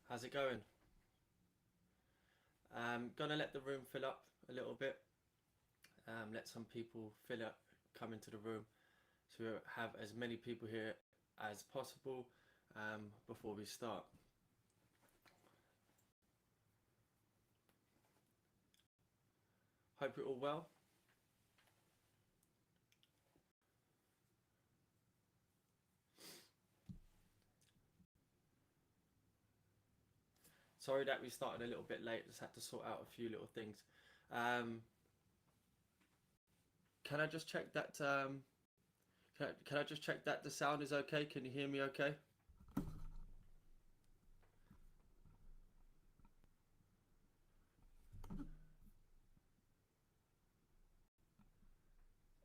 How's it going? Gonna let the room fill up a little bit. Let some people fill up, come into the room, so we have as many people here as possible before we start. Hope you're all well. Sorry that we started a little bit late. Just had to sort out a few little things. Um, can I just check that? Can I just check that the sound is okay? Can you hear me okay?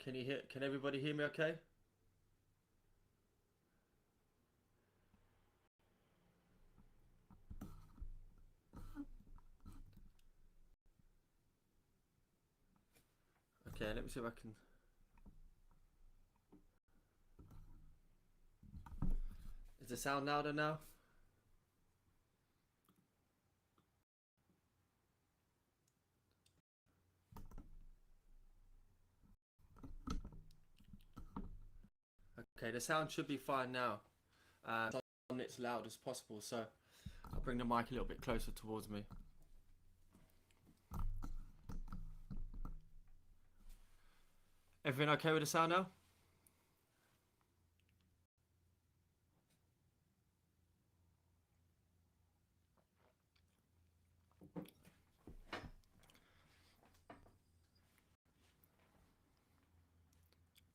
Can you hear? Can everybody hear me okay? Okay, let me see if I can. Is the sound louder now? Okay, the sound should be fine now. On its loud as possible, so I'll bring the mic a little bit closer towards me. Everything okay with the sound now?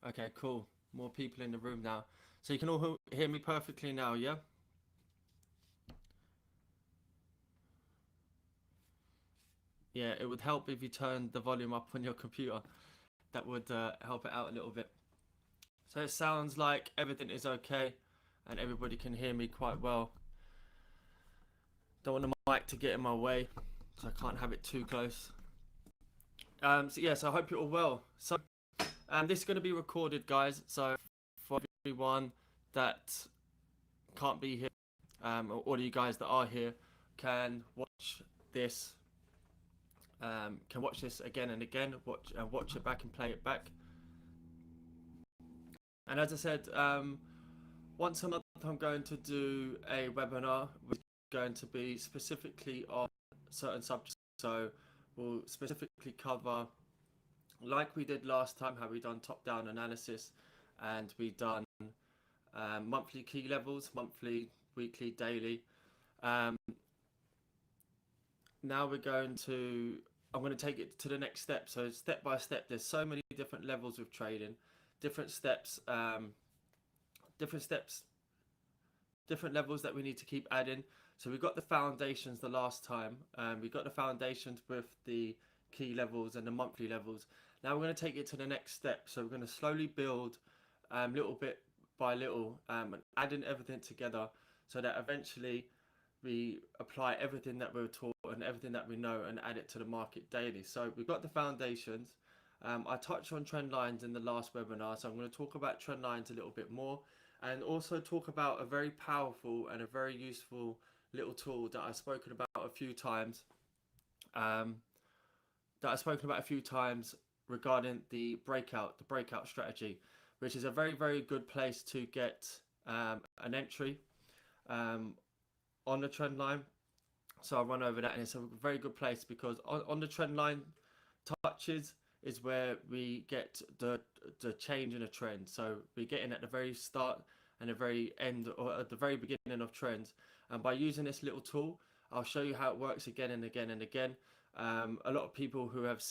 Okay, cool. More people in the room now. So you can all hear me perfectly now, yeah? Yeah, it would help if you turned the volume up on your computer. That would help it out a little bit. So it sounds like everything is okay and everybody can hear me quite well. Don't want the mic to get in my way, so I can't have it too close. So yes, I hope you're all well. So this is going to be recorded, guys. So for everyone that can't be here, or all of you guys that are here, can watch this. Can watch this again and again. Watch it back and play it back. And as I said, once a month I'm going to do a webinar, which is going to be specifically on certain subjects. So we'll specifically cover, like we did last time, how we done top-down analysis, and we done monthly key levels, monthly, weekly, daily. Now we're going to, I'm going to take it to the next step. So step by step, there's so many different levels of trading, different steps, different steps, different levels that we need to keep adding. So we got the foundations the last time. We got the foundations with the key levels and the monthly levels. Now we're going to take it to the next step. So we're going to slowly build little bit by little, and adding everything together so that eventually we apply everything that we're taught and everything that we know and add it to the market daily. So we've got the foundations. I touched on trend lines in the last webinar, so I'm going to talk about trend lines a little bit more, and also talk about a very powerful and a very useful little tool that I've spoken about a few times. Regarding the breakout strategy, which is a very, very good place to get an entry on the trend line. So I'll run over that, and it's a very good place because on the trend line touches is where we get the change in a trend. So we get in at the very start and the very end, or at the very beginning of trends. And by using this little tool, I'll show you how it works again and again and again. A lot of people who have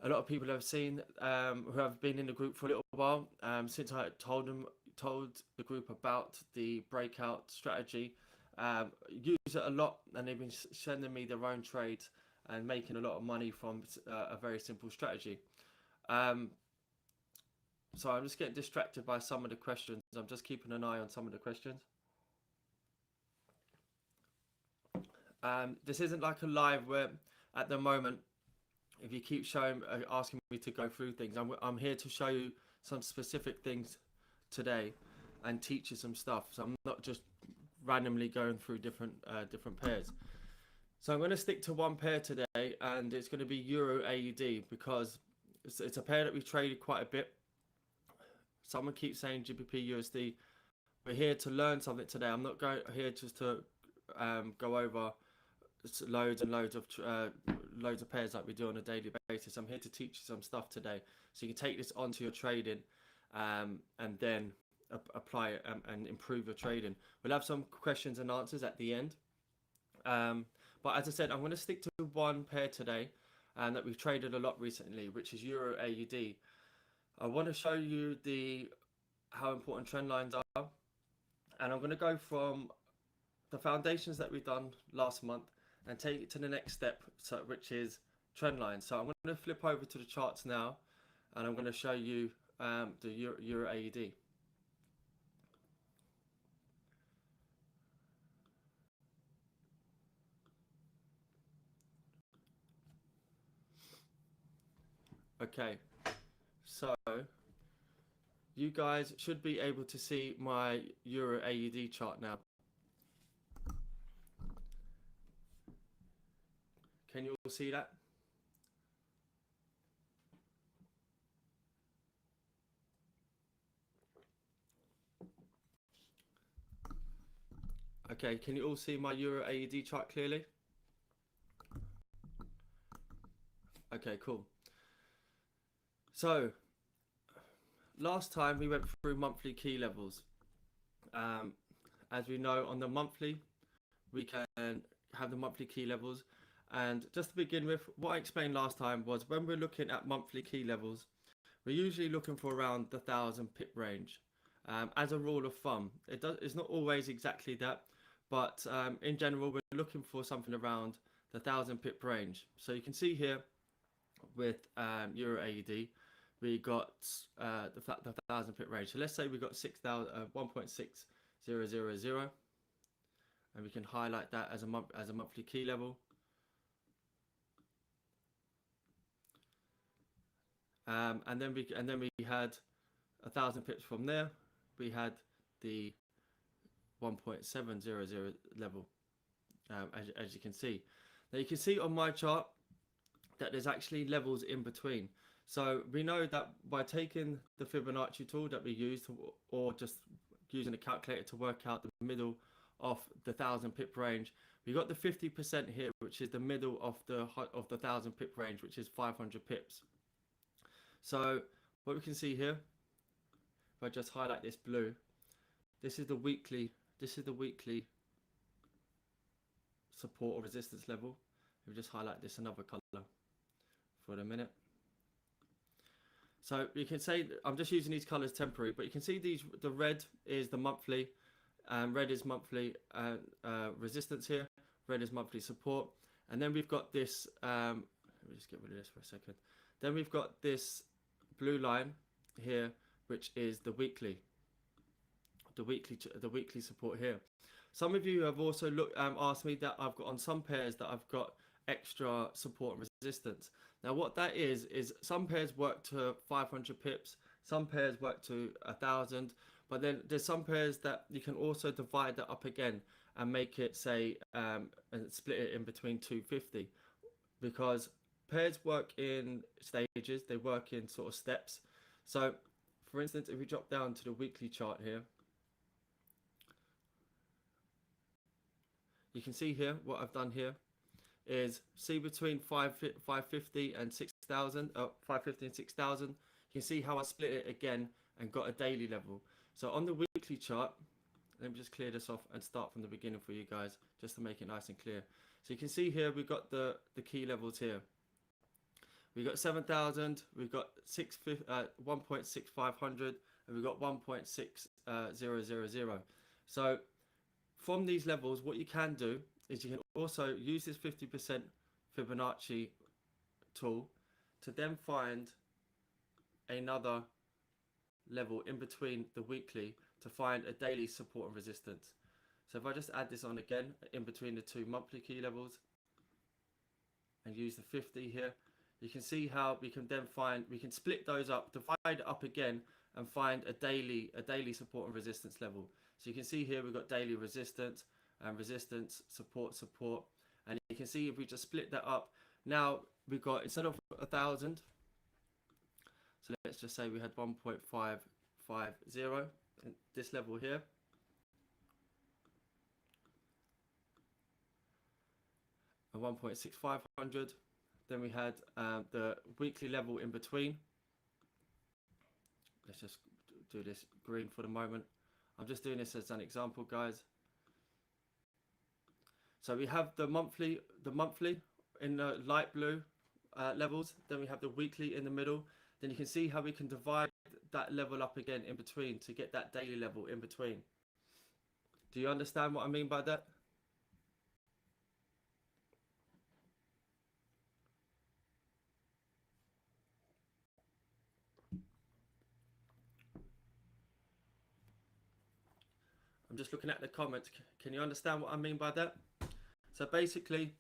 who have been in the group for a little while, since I told the group about the breakout strategy, use it a lot, and they've been sending me their own trades and making a lot of money from a very simple strategy. So I'm just getting distracted by some of the questions. I'm just keeping an eye on some of the questions. This isn't like a live where at the moment, if you keep asking me to go through things, I'm here to show you some specific things today and teach you some stuff. So I'm not just randomly going through different pairs. So I'm going to stick to one pair today, and it's going to be Euro AUD because it's a pair that we've traded quite a bit. Someone keeps saying GBP USD. We're here to learn something today. I'm not going here just to go over loads and loads of pairs like we do on a daily basis. I'm here to teach you some stuff today, so you can take this onto your trading, and then apply it and improve your trading. We'll have some questions and answers at the end. But as I said, I'm going to stick to one pair today, and that we've traded a lot recently, which is Euro AUD. I want to show you how important trend lines are, and I'm going to go from the foundations that we've done last month and take it to the next step, which is trend lines. So I'm going to flip over to the charts now, and I'm going to show you the Euro AUD. Okay, so you guys should be able to see my Euro AUD chart now. Can you all see that? Okay, can you all see my Euro AUD chart clearly? Okay, cool. So last time we went through monthly key levels. As we know, on the monthly, we can have the monthly key levels. And just to begin with, what I explained last time was when we're looking at monthly key levels, we're usually looking for around the 1,000 pip range. As a rule of thumb, it's not always exactly that, but in general, we're looking for something around the 1,000 pip range. So you can see here with Euro AUD, we got the 1,000 pip range. So let's say we got 1.6000, and we can highlight that as a monthly key level. And then we had 1,000 pips from there. We had the 1.700 level, as you can see. Now you can see on my chart that there's actually levels in between. So we know that by taking the Fibonacci tool that we used, or just using a calculator to work out the middle of the 1,000 pip range, we got the 50% here, which is the middle of the 1,000 pip range, which is 500 pips. So what we can see here, if I just highlight this blue, this is the weekly support or resistance level. We just highlight this another color for a minute. So you can say, I'm just using these colors temporary, but you can see the red is the monthly, and red is monthly resistance here, red is monthly support, and then we've got this, let me just get rid of this for a second. Then we've got this blue line here, which is the weekly support here. Some of you have also asked me that I've got on some pairs that I've got extra support and resistance. Now what that is some pairs work to 500 pips, some pairs work to 1,000, but then there's some pairs that you can also divide that up again and make it, say, and split it in between 250, because pairs work in stages, they work in sort of steps. So for instance, if we drop down to the weekly chart here, you can see here what I've done here is see between 550 and 6,000, 550 and 6,000. You can see how I split it again and got a daily level. So on the weekly chart, let me just clear this off and start from the beginning for you guys, just to make it nice and clear. So you can see here we've got the key levels here. We've got 7,000, we've got 1.6500, and we've got 1.6000. So from these levels, what you can do is you can also use this 50% Fibonacci tool to then find another level in between the weekly to find a daily support and resistance. So if I just add this on again in between the two monthly key levels and use the 50 here, you can see how we can then we can split those up, divide it up again, and find a daily support and resistance level. So you can see here we've got daily resistance and resistance, support, support. And you can see if we just split that up, now we've got, instead of 1,000, so let's just say we had 1.550 at this level here. And 1.6500. Then we had the weekly level in between. Let's just do this green for the moment. I'm just doing this as an example, guys. So we have the monthly in the light blue levels. Then we have the weekly in the middle. Then you can see how we can divide that level up again in between to get that daily level in between. Do you understand what I mean by that? I'm just looking at the comments. Can you understand what I mean by that? So basically,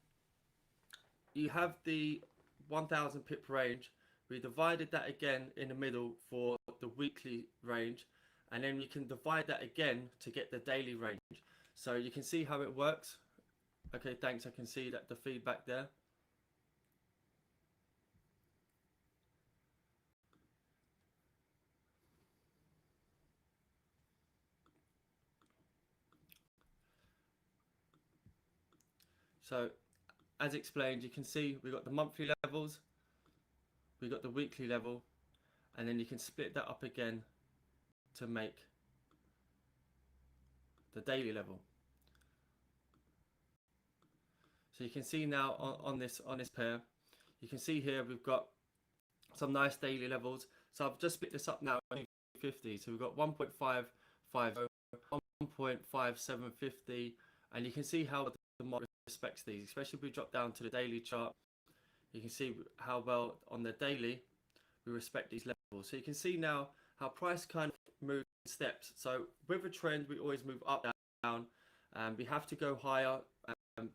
you have the 1,000 pip range. We divided that again in the middle for the weekly range, and then you can divide that again to get the daily range. So you can see how it works. Okay, thanks. I can see that the feedback there. So as explained, you can see we got the monthly levels, we got the weekly level, and then you can split that up again to make the daily level. So you can see now on this pair, you can see here we've got some nice daily levels. So I've just split this up now to 50. So we've got 1.550, 1.5750, and you can see how the market respects these, especially if we drop down to the daily chart. You can see how well on the daily we respect these levels. So you can see now how price kind of moves in steps. So with a trend, we always move up, down, and we have to go higher.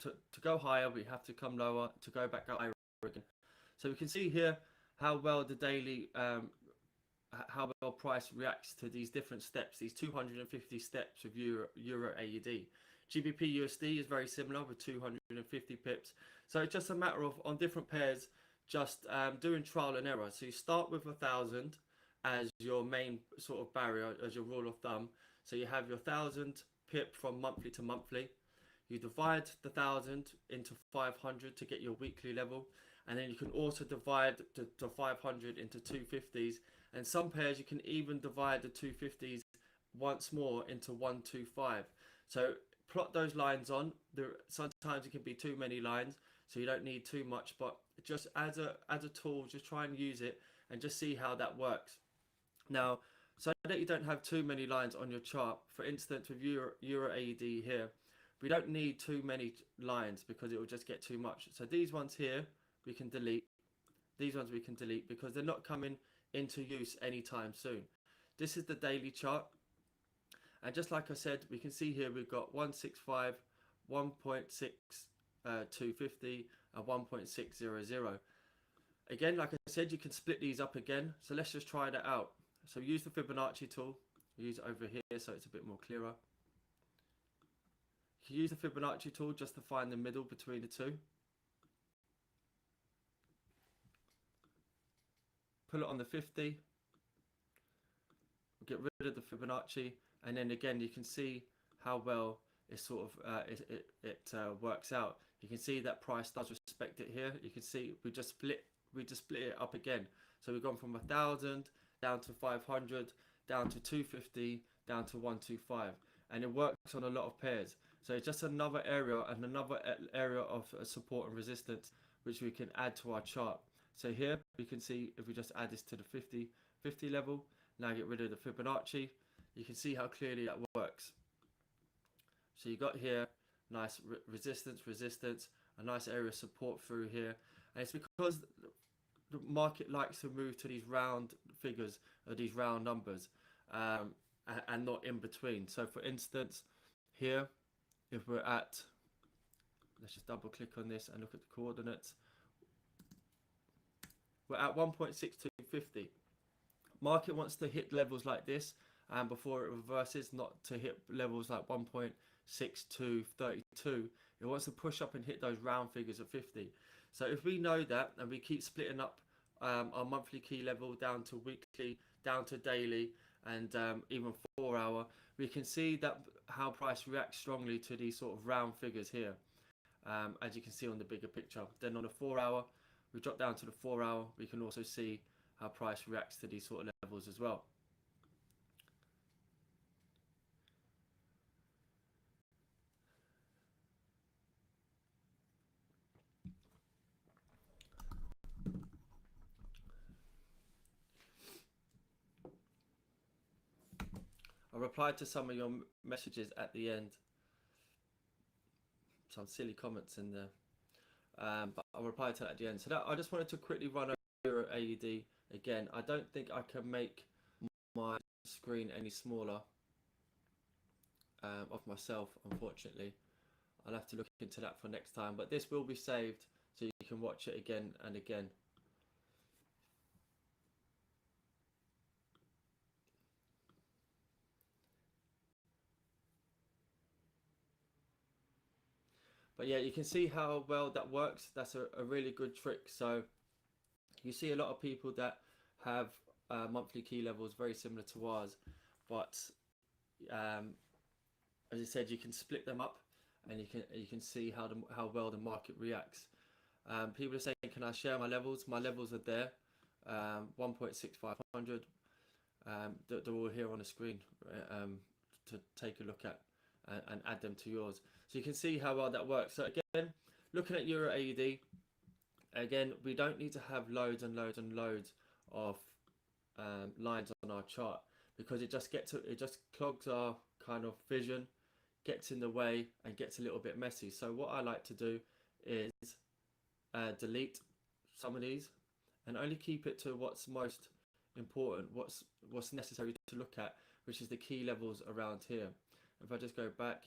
To go higher, we have to come lower to go back up higher again. So we can see here how well the daily, how well price reacts to these different steps, these 250 steps of Euro AUD. GBP USD is very similar with 250 pips. So it's just a matter of, on different pairs, just doing trial and error. So you start with 1,000 as your main sort of barrier, as your rule of thumb. So you have your 1,000 pip from monthly to monthly. You divide the 1,000 into 500 to get your weekly level, and then you can also divide the 500 into 250s, and some pairs you can even divide the 250s once more into 125. So plot those lines on. Sometimes it can be too many lines, so you don't need too much, but just as a tool, just try and use it and just see how that works. Now, so that you don't have too many lines on your chart, for instance with Euro AUD here, we don't need too many lines because it will just get too much. So these ones here we can delete. These ones we can delete because they're not coming into use anytime soon. This is the daily chart. And just like I said, we can see here we've got 165, 1.6250 and 1.600. Again, like I said, you can split these up again. So let's just try that out. So use the Fibonacci tool. Use it over here so it's a bit more clearer. You can use the Fibonacci tool just to find the middle between the two. Pull it on the 50. Get rid of the Fibonacci, and then again you can see how well it sort of works out. You can see that price does respect it here. You can see we just split it up again. So we've gone from 1,000 down to 500, down to 250, down to 125, and it works on a lot of pairs. So it's just another area of support and resistance which we can add to our chart. So here we can see if we just add this to the 50 level, now get rid of the Fibonacci, you can see how clearly that works. So you got here nice resistance, a nice area of support through here, and it's because the market likes to move to these round figures or these round numbers and not in between. So for instance here, if we're at, let's just double click on this and look at the coordinates, we're at 1.6250. Market wants to hit levels like this and before it reverses, not to hit levels like 1.6232. It wants to push up and hit those round figures of 50. So if we know that and we keep splitting up our monthly key level down to weekly, down to daily, and even 4 hour, we can see that how price reacts strongly to these sort of round figures here, as you can see on the bigger picture. Then on the 4 hour, we drop down to the 4 hour, we can also see how price reacts to these sort of levels as well. I replied to some of your messages at the end, some silly comments in there, but I'll reply to that at the end. So that, I just wanted to quickly run over AUD again. I don't think I can make my screen any smaller of myself, unfortunately. I'll have to look into that for next time, but this will be saved so you can watch it again and again. But yeah, you can see how well that works. That's a really good trick. So you see a lot of people that have monthly key levels very similar to ours, but as I said, you can split them up, and you can see how well the market reacts. People are saying, "Can I share my levels?" My levels are there, 1.6500. They're all here on the screen to take a look at and add them to yours. So you can see how well that works. So again, looking at Euro AUD, again, we don't need to have loads and loads and loads of lines on our chart, because it just clogs our kind of vision, gets in the way, and gets a little bit messy. So what I like to do is delete some of these and only keep it to what's most important, what's necessary to look at, which is the key levels around here. If I just go back,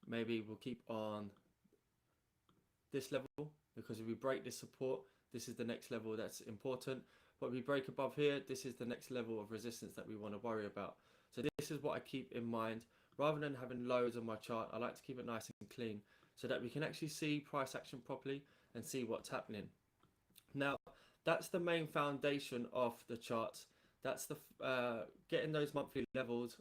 maybe we'll keep on this level, because if we break this support, this is the next level that's important. But if we break above here, this is the next level of resistance that we want to worry about. So this is what I keep in mind. Rather than having loads on my chart, I like to keep it nice and clean so that we can actually see price action properly and see what's happening. Now, that's the main foundation of the charts. That's the getting those monthly levels,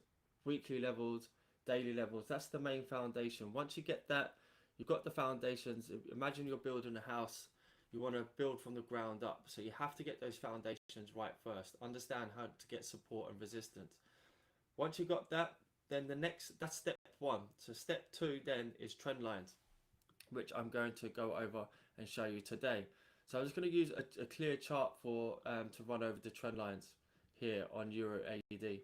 weekly levels, daily levels. That's the main foundation. Once you get that, you've got the foundations. Imagine you're building a house. You want to build from the ground up. So you have to get those foundations right first. Understand how to get support and resistance. Once you got that, then that's step one. So step two then is trend lines, which I'm going to go over and show you today. So I'm just going to use a clear chart for to run over the trend lines here on Euro AUD.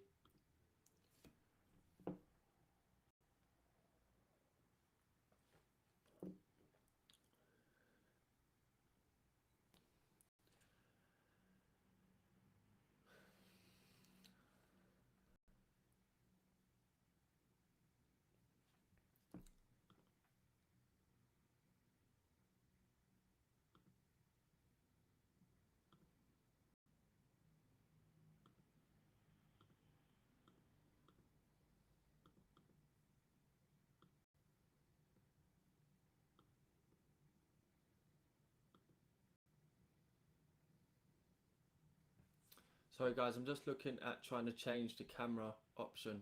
Sorry guys, I'm just looking at trying to change the camera option.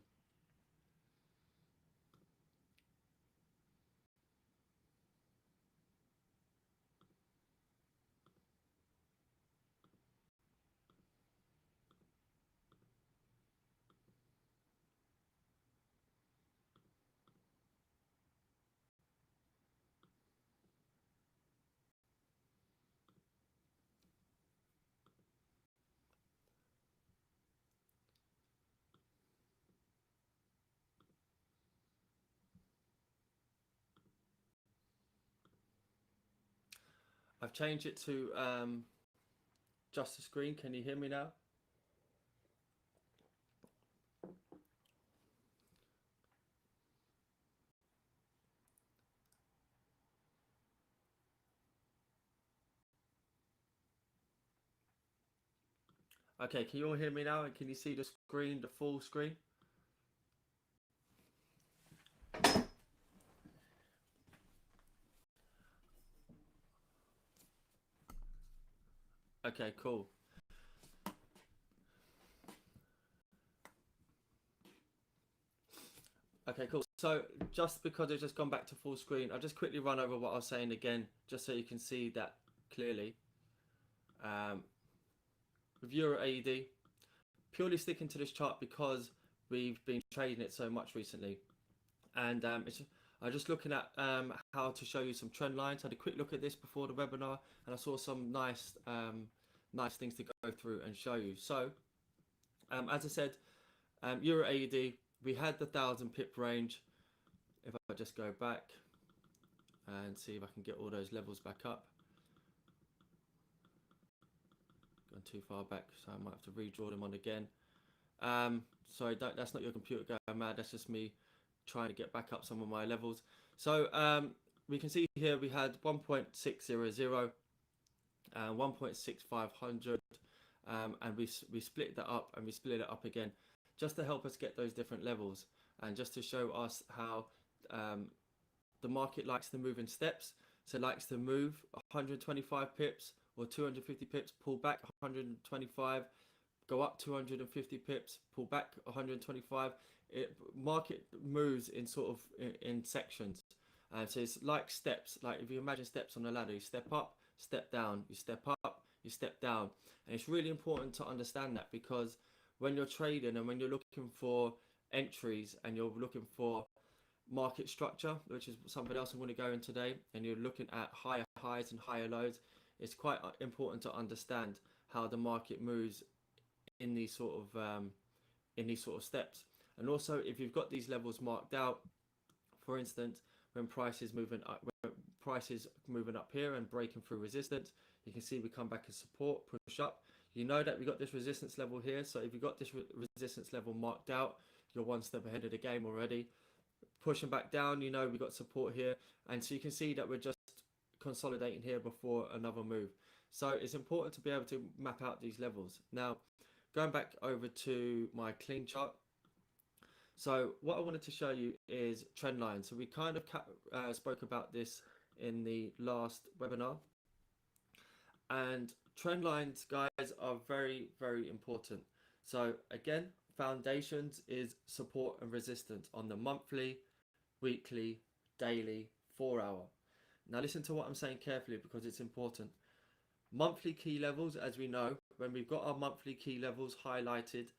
I've changed it to just the screen. Can you hear me now? Okay, can you all hear me now? And can you see the screen, the full screen? Okay, cool. Okay, cool. So just because it's just gone back to full screen, I'll just quickly run over what I was saying again, just so you can see that clearly. Um, with Euro AED, purely sticking to this chart because we've been trading it so much recently. And I'm just looking at how to show you some trend lines. I had a quick look at this before the webinar, and I saw some nice things to go through and show you. So, as I said, Euro AED, we had the 1,000 pip range. If I just go back and see if I can get all those levels back up. Gone too far back, so I might have to redraw them on again. Sorry, that's not your computer going mad. That's just me trying to get back up some of my levels. So we can see here we had 1.600, 1.6500, and we split that up and we split it up again, just to help us get those different levels and just to show us how the market likes to move in steps. So it likes to move 125 pips or 250 pips, pull back 125, go up 250 pips, pull back 125. Market moves in sort of in sections, and so it's like steps. Like if you imagine steps on a ladder, you step up, step down, you step up, you step down, and it's really important to understand that, because when you're trading and when you're looking for entries and you're looking for market structure, which is something else I'm going to go in today, and you're looking at higher highs and higher lows, it's quite important to understand how the market moves in these sort of steps. And also, if you've got these levels marked out, for instance, when prices moving up here and breaking through resistance, you can see we come back as support, push up. You know that we got this resistance level here, so if you've got this resistance level marked out, you're one step ahead of the game already. Pushing back down, you know we got support here, and so you can see that we're just consolidating here before another move. So it's important to be able to map out these levels. Now, going back over to my clean chart. So what I wanted to show you is trend lines. So we kind of spoke about this in the last webinar. And trend lines, guys, are very, very important. So again, foundations is support and resistance on the monthly, weekly, daily, 4-hour. Now listen to what I'm saying carefully, because it's important. Monthly key levels, as we know, when we've got our monthly key levels highlighted,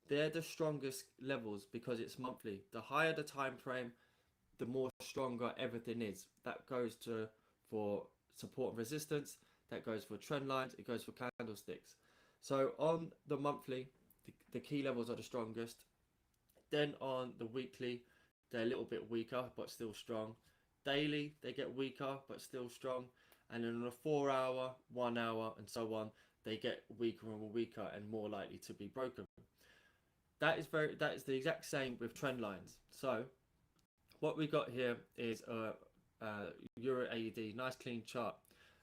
they're the strongest levels because it's monthly. The higher the time frame, the more stronger everything is. That goes for support and resistance, that goes for trend lines, it goes for candlesticks. So on the monthly, the key levels are the strongest. Then on the weekly, they're a little bit weaker but still strong. Daily, they get weaker but still strong. And then on a 4-hour, 1 hour, and so on, they get weaker and weaker and more likely to be broken. That is the exact same with trend lines. So what we got here is a Euro AED, nice clean chart.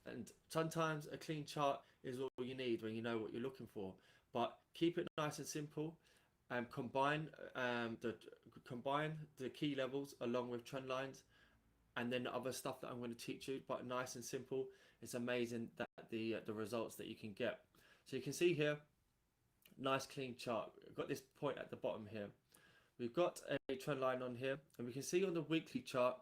And sometimes a clean chart is all you need when you know what you're looking for. But keep it nice and simple, and combine the key levels along with trend lines, and then the other stuff that I'm going to teach you. But nice and simple. It's amazing that the results that you can get. So you can see here, nice clean chart. I've got this point at the bottom here. We've got a trend line on here, and we can see on the weekly chart,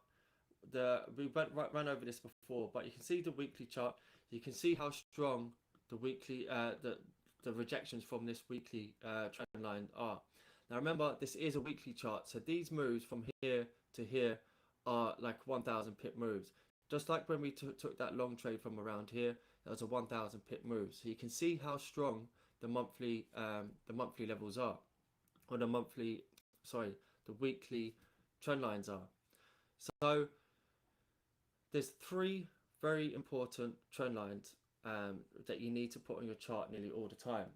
we ran over this before, but you can see the weekly chart. You can see how strong the weekly the rejections from this weekly trend line are. Now remember, this is a weekly chart, so these moves from here to here are like 1,000 pip moves. Just like when we took that long trade from around here, that was a 1,000 pip move. So you can see how strong the monthly levels are, or the weekly trend lines are. So there's 3 very important trend lines that you need to put on your chart nearly all the time,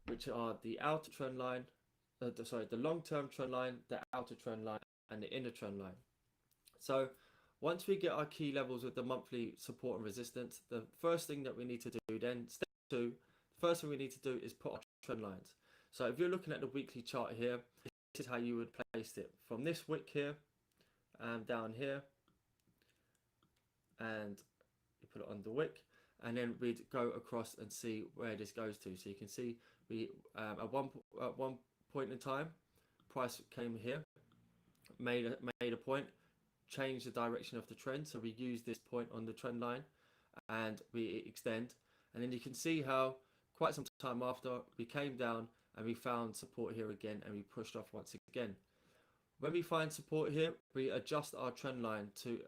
which are the outer trend line, the long-term trend line, the outer trend line, and the inner trend line. So once we get our key levels with the monthly support and resistance, the first thing that we need to do then, step 2, the first thing we need to do is put our trend lines. So if you're looking at the weekly chart here, this is how you would place it from this wick here down here, and you put it on the wick, and then we'd go across and see where this goes to. So you can see we at one point in time, price came here, made a point, changed the direction of the trend. So we use this point on the trend line, and we extend, and then you can see how quite some time after we came down and we found support here again, and we pushed off once again. When we find support here, we adjust our trend line to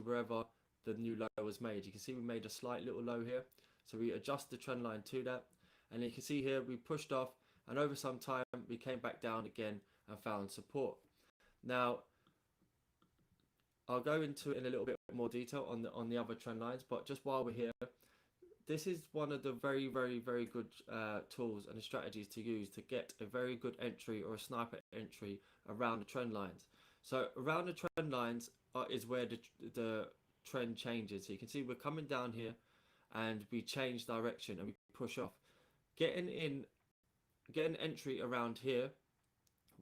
wherever the new low was made. You can see we made a slight little low here, so we adjust the trend line to that, and you can see here we pushed off, and over some time we came back down again and found support. Now I'll go into it in a little bit more detail on the other trend lines, but just while we're here, this is one of the very good tools and strategies to use to get a very good entry or a sniper entry around the trend lines. So around the trend lines is where the trend changes. So you can see we're coming down here and we change direction and we push off. Get an entry around here.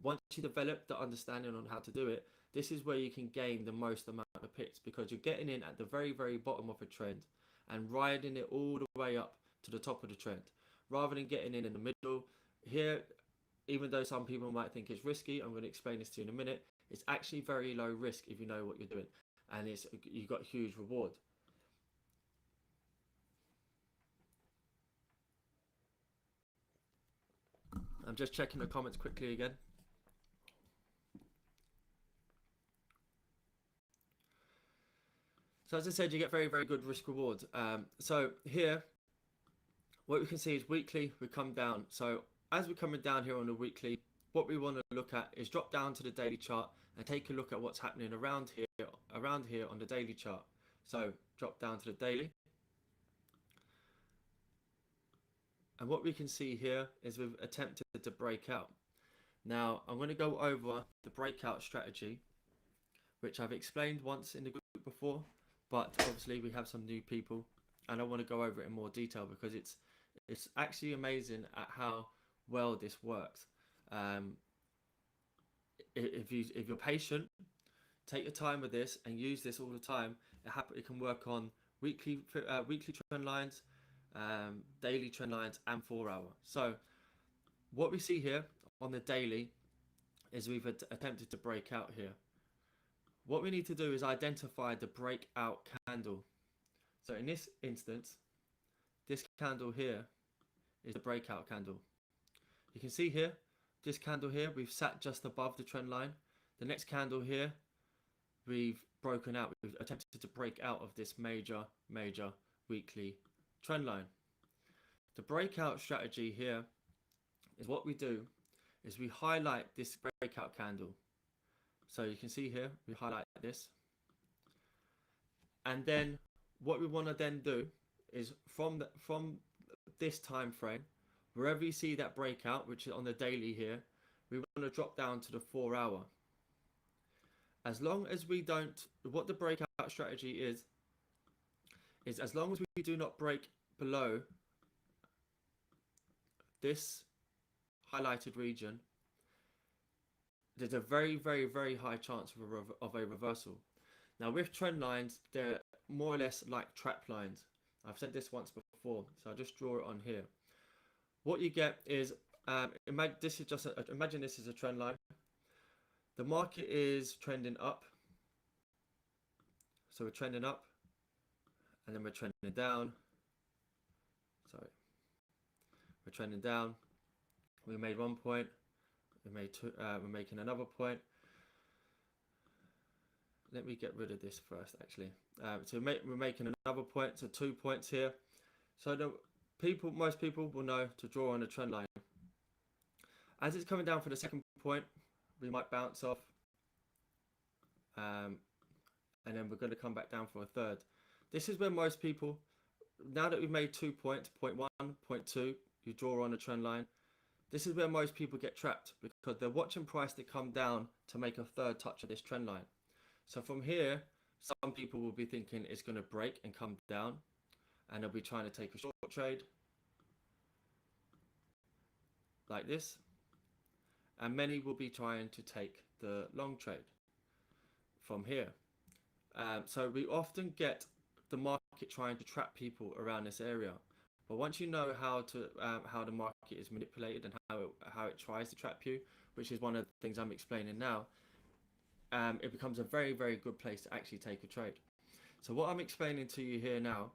Once you develop the understanding on how to do it, this is where you can gain the most amount of pips, because you're getting in at the very bottom of a trend and riding it all the way up to the top of the trend, rather than getting in the middle. Here, even though some people might think it's risky, I'm going to explain this to you in a minute, it's actually very low risk if you know what you're doing, and you've got huge reward. I'm just checking the comments quickly again. So as I said, you get very good risk reward. So here, what we can see is weekly, we come down. So as we're coming down here on the weekly, what we want to look at is drop down to the daily chart and take a look at what's happening around here on the daily chart. So drop down to the daily. And what we can see here is we've attempted to break out. Now I'm going to go over the breakout strategy, which I've explained once in the group before, but obviously we have some new people and I want to go over it in more detail because it's actually amazing at how well this works. If you're patient, take your time with this and use this all the time, it can work on weekly trend lines, daily trend lines, and 4 hour. So what we see here on the daily is we've attempted to break out here. What we need to do is identify the breakout candle. So in this instance, this candle here is the breakout candle. You can see here, this candle here, we've sat just above the trend line. The next candle here, we've broken out. We've attempted to break out of this major weekly trend line. The breakout strategy here is what we do is we highlight this breakout candle. So you can see here, we highlight this. And then what we want to then do is from this time frame, wherever you see that breakout, which is on the daily here, we want to drop down to the 4 hour. As long as we don't, what the breakout strategy is as long as we do not break below this highlighted region, there's a very high chance of a reversal. Now with trend lines, they're more or less like trap lines. I've said this once before, so I'll just draw it on here. What you get is, imagine this is a trend line. The market is trending up. So we're trending up, and then we're trending down. Sorry. We're trending down. We made 1 point. We made two. We're making another point. Let me get rid of this first, actually. So we're making another point. So 2 points here. So most people will know to draw on a trend line. As it's coming down for the second point, we might bounce off, and then we're going to come back down for a third. This is where most people, now that we've made 2 points, point 1, point 2, you draw on a trend line. This is where most people get trapped because they're watching price to come down to make a third touch of this trend line. So from here, some people will be thinking it's going to break and come down, and they'll be trying to take a short trade. like this, and many will be trying to take the long trade from here. So we often get the market trying to trap people around this area. But once you know how the market is manipulated and how it tries to trap you, which is one of the things I'm explaining now, it becomes a very good place to actually take a trade. So what I'm explaining to you here now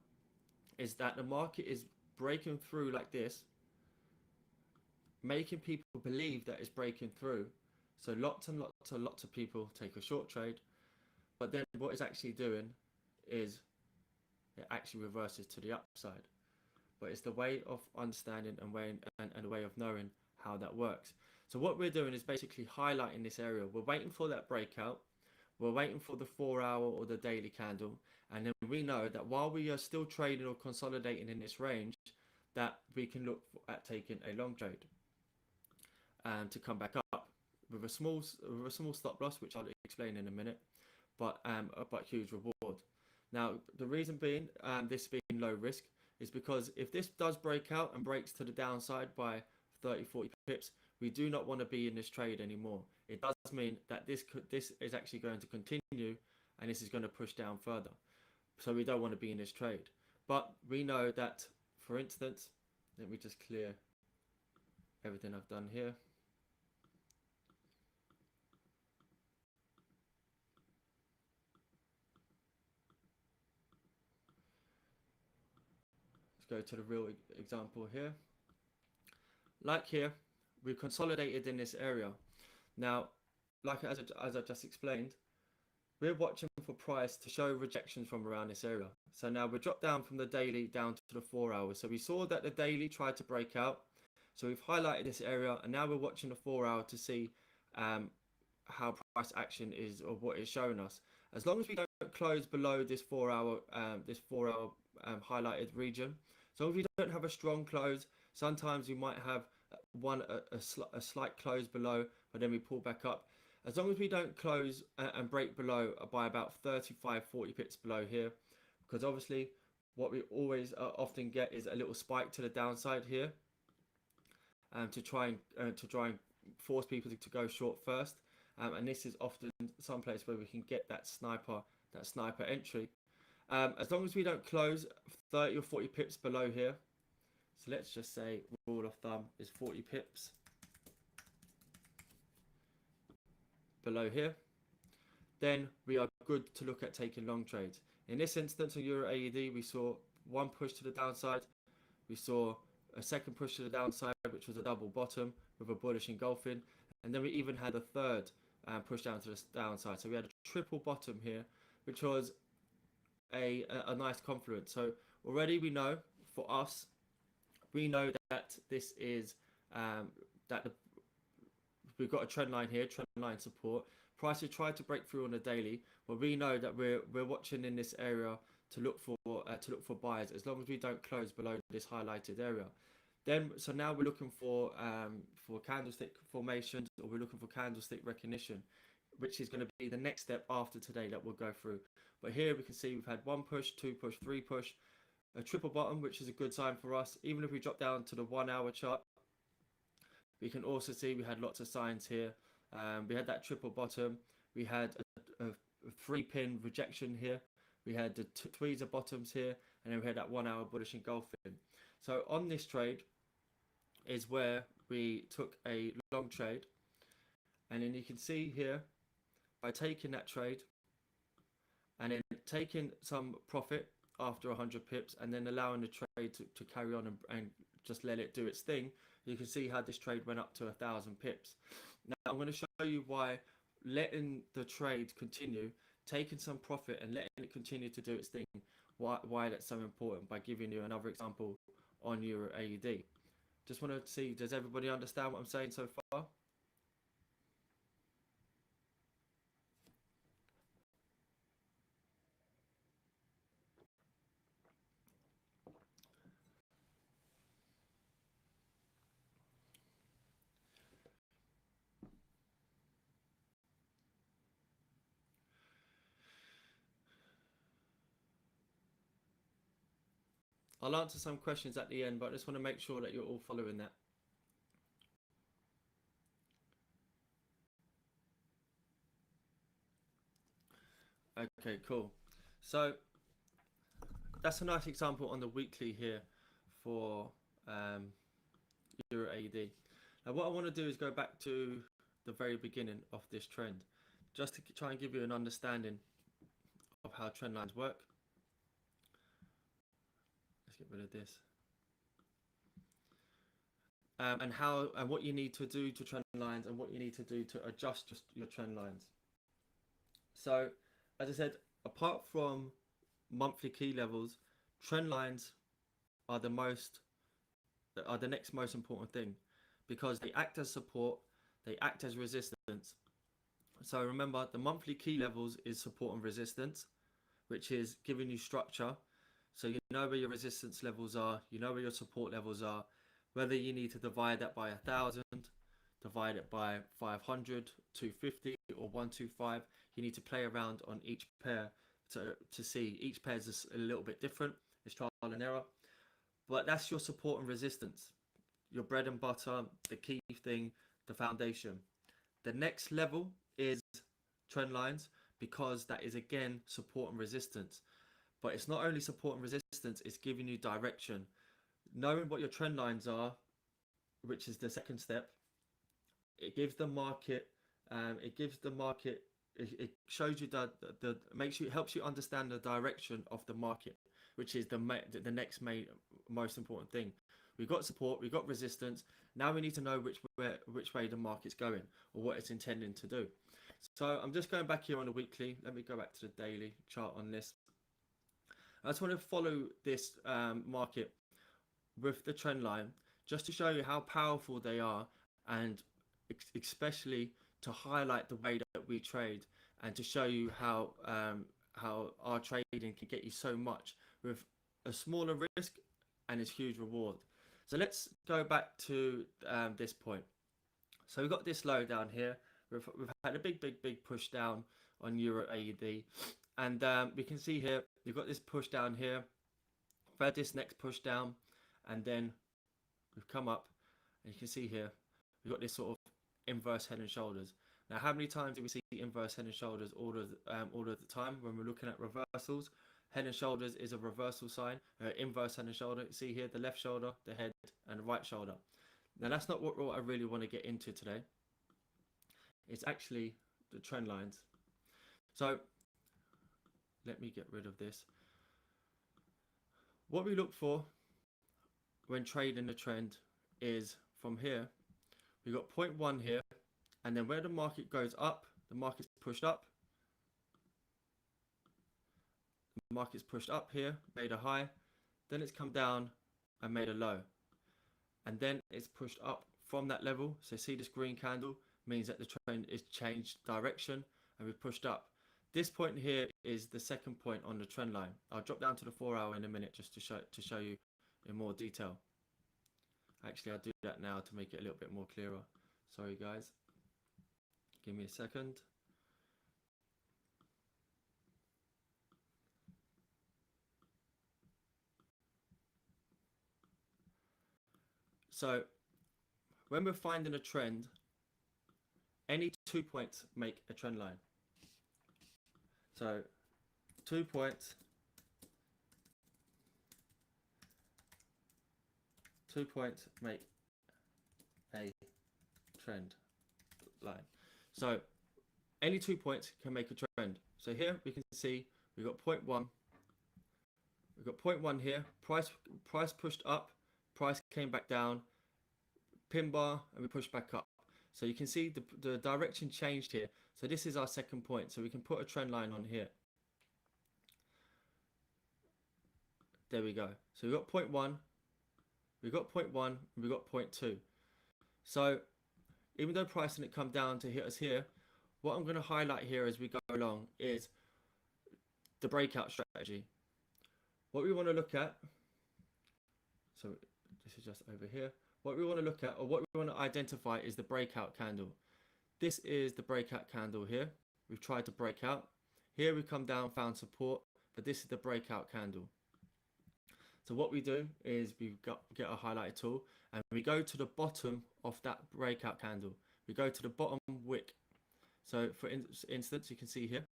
is that the market is breaking through like this, making people believe that it's breaking through. So lots of people take a short trade, but then what it's actually doing is it actually reverses to the upside. But it's the way of understanding and the way of knowing how that works. So what we're doing is basically highlighting this area. We're waiting for that breakout. We're waiting for the 4 hour or the daily candle. And then we know that while we are still trading or consolidating in this range, that we can look at taking a long trade to come back up with a small stop loss, which I'll explain in a minute, but huge reward. Now the reason being this being low risk is because if this does break out and breaks to the downside by 30-40 pips, we do not want to be in this trade anymore. It does mean that this is actually going to continue and this is going to push down further. So we don't want to be in this trade. But we know that, for instance, let me just clear everything I've done here. Let's go to the real example here. Like here, we've consolidated in this area. Now, like as I just explained, we're watching for price to show rejections from around this area. So now we're dropped down from the daily down to the 4 hours. So we saw that the daily tried to break out. So we've highlighted this area, and now we're watching the 4 hour to see how price action is or what it's showing us. As long as we don't close below this 4 hour highlighted region, so if we don't have a strong close, sometimes we might have a slight close below, but then we pull back up. As long as we don't close and break below by about 35-40 pips below here, because obviously what we always often get is a little spike to the downside here, to try and force people to go short first, and this is often some place where we can get that sniper entry. As long as we don't close 30 or 40 pips below here, so let's just say rule of thumb is 40 pips below here, then we are good to look at taking long trades. In this instance on Euro AED, we saw one push to the downside, we saw a second push to the downside, which was a double bottom with a bullish engulfing, and then we even had a third push down to the downside. So we had a triple bottom here, which was a nice confluence. So already we know, for us, we know that this is we've got a trend line here, trend line support. Prices tried to break through on the daily, but we know that we're watching in this area to look for buyers as long as we don't close below this highlighted area. Then so now we're looking for candlestick formations, or we're looking for candlestick recognition, which is going to be the next step after today that we'll go through. But here we can see we've had one push, two push, three push, a triple bottom, which is a good sign for us. Even if we drop down to the 1 hour chart, we can also see we had lots of signs here. We had that triple bottom, we had a 3-pin rejection here, we had the tweezer bottoms here, and then we had that 1 hour bullish engulfing. So on this trade is where we took a long trade, and then you can see here, by taking that trade and then taking some profit after 100 pips and then allowing the trade to carry on and just let it do its thing, you can see how this trade went up to 1,000 pips. Now I'm going to show you why letting the trade continue, taking some profit and letting it continue to do its thing, why that's so important, by giving you another example on Euro AUD. Just want to see, does everybody understand what I'm saying so far? I'll answer some questions at the end, but I just want to make sure that you're all following that. Okay, cool. So that's a nice example on the weekly here for um, Euro AED. Now, what I want to do is go back to the very beginning of this trend, just to try and give you an understanding of how trend lines work. Let's get rid of this. And what you need to do to trend lines and what you need to do to adjust your trend lines. So, as I said, apart from monthly key levels, trend lines are the next most important thing because they act as support, they act as resistance. So remember, the monthly key levels is support and resistance, which is giving you structure. So you know where your resistance levels are, you know where your support levels are, whether you need to divide that by 1,000, divide it by 500, 250, or 125. You need to play around on each pair to see. Each pair is a little bit different. It's trial and error. But that's your support and resistance, your bread and butter, the key thing, the foundation. The next level is trend lines because that is again support and resistance. But it's not only support and resistance, it's giving you direction. Knowing what your trend lines are, which is the second step, it gives the market, it shows you the makes you helps you understand the direction of the market, which is the next most important thing. We've got support, we've got resistance. Now we need to know which way the market's going or what it's intending to do. So I'm just going back here on the weekly. Let me go back to the daily chart on this. I just want to follow this market with the trend line just to show you how powerful they are, and especially to highlight the way that we trade and to show you how our trading can get you so much with a smaller risk and its huge reward. So let's go back to this point. So we've got this low down here. We've had a big push down on Euro AUD, and we can see here we've got this push down here. We've had this next push down, and then we've come up, and you can see here we've got this sort of inverse head and shoulders. Now, how many times do we see inverse head and shoulders all of the time when we're looking at reversals? Head and shoulders is a reversal sign. Inverse head and shoulder. You see here the left shoulder, the head, and the right shoulder. Now, that's not what I really want to get into today. It's actually the trend lines. So let me get rid of this. What we look for when trading the trend is from here. We've got 0.1 here, and then where the market goes up, the market's pushed up. The market's pushed up here, made a high, then it's come down and made a low, and then it's pushed up from that level. So see this green candle means that the trend is changed direction and we've pushed up. This point here is the second point on the trend line. I'll drop down to the 4 hour in a minute just to show you in more detail. Actually, I'll do that now to make it a little bit more clearer. Sorry guys, give me a second. So when we're finding a trend, any 2 points make a trend line. So 2 points, 2 points make a trend line. So any 2 points can make a trend. So here we can see we've got 0.1. We've got 0.1 here. Price pushed up. Price came back down. Pin bar, and we pushed back up. So you can see the direction changed here. So this is our second point. So we can put a trend line on here. There we go. So we've got 0.1. We've got 0.1. And we've got 0.2. So even though price didn't come down to hit us here, what I'm going to highlight here as we go along is the breakout strategy. What we want to look at, so this is just over here. What we want to look at, or what we want to identify, is the breakout candle. This is the breakout candle here. We've tried to break out. Here we come down, found support, but this is the breakout candle. So what we do is we get a highlighter tool and we go to the bottom of that breakout candle. We go to the bottom wick. So for instance, you can see here,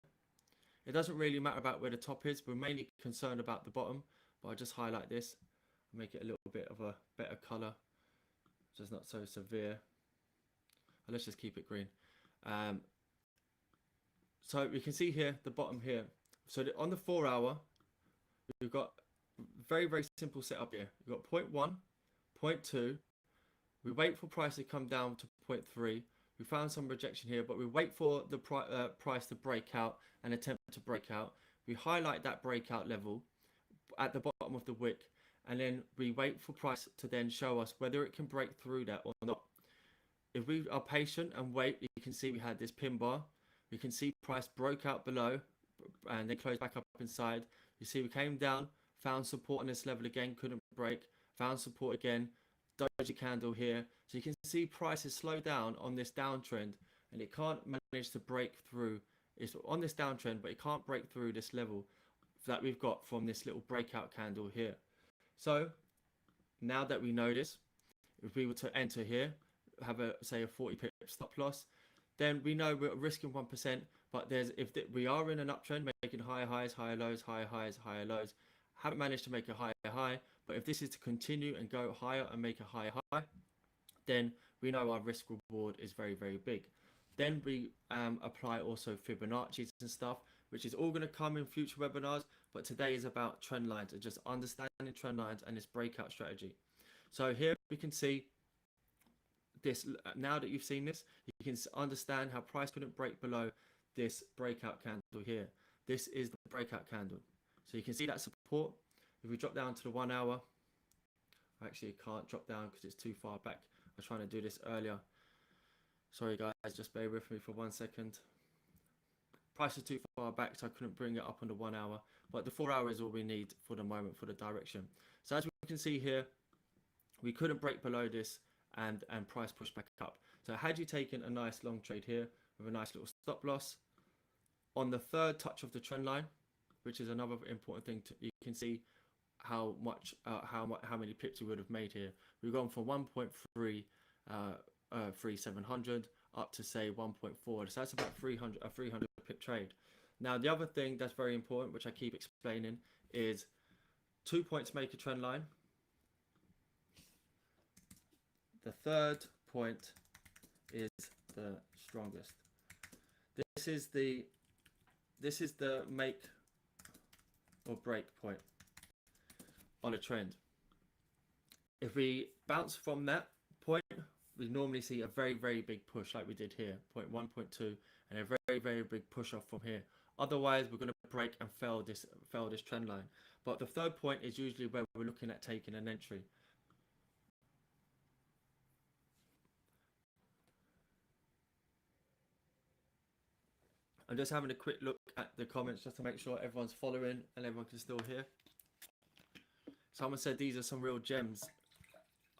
It doesn't really matter about where the top is. We're mainly concerned about the bottom, but I'll just highlight this, make it a little bit of a better color, so it's not so severe. And let's just keep it green. So we can see here the bottom here. So on the 4 hour, we've got very, very simple setup here. We've got 0.1, 0.2. We wait for price to come down to 0.3. We found some rejection here, but we wait for the price to break out and attempt to break out. We highlight that breakout level at the bottom of the wick, and then we wait for price to then show us whether it can break through that or not. If we are patient and wait, you can see we had this pin bar. We can see price broke out below and then closed back up inside. You see we came down, found support on this level again, couldn't break, found support again, doji candle here. So you can see price has slowed down on this downtrend and it can't manage to break through. It's on this downtrend, but it can't break through this level that we've got from this little breakout candle here. So now that we know this, if we were to enter here, have a say a 40 pip stop loss, then we know we're risking 1%. But we are in an uptrend, making higher highs, higher lows, higher highs, higher lows. Haven't managed to make a higher high, but if this is to continue and go higher and make a higher high, then we know our risk reward is very, very big. Then we apply also Fibonacci's and stuff, which is all going to come in future webinars. But today is about trend lines and just understanding trend lines and this breakout strategy. So here we can see this. Now that you've seen this, you can understand how price couldn't break below this breakout candle here. This is the breakout candle. So you can see that support. If we drop down to the 1 hour, actually I can't drop down because it's too far back. I was trying to do this earlier. Sorry guys, just bear with me for 1 second. Price is too far back, so I couldn't bring it up on the 1 hour. But the 4 hour is all we need for the moment for the direction. So as we can see here, we couldn't break below this and price pushed back up. So had you taken a nice long trade here with a nice little stop loss on the third touch of the trend line, which is another important thing, you can see how many pips we would have made here. We've gone from 1.3700 up to say 1.4. So that's about a 300 pip trade. Now the other thing that's very important, which I keep explaining, is 2 points make a trend line. The third point is the strongest. This is the make or break point on a trend. If we bounce from that point, we normally see a very, very big push like we did here, 0.1, 0.2, and a very, very big push off from here. Otherwise, we're going to break and fail this trend line. But the third point is usually where we're looking at taking an entry. I'm just having a quick look at the comments just to make sure everyone's following and everyone can still hear. Someone said these are some real gems.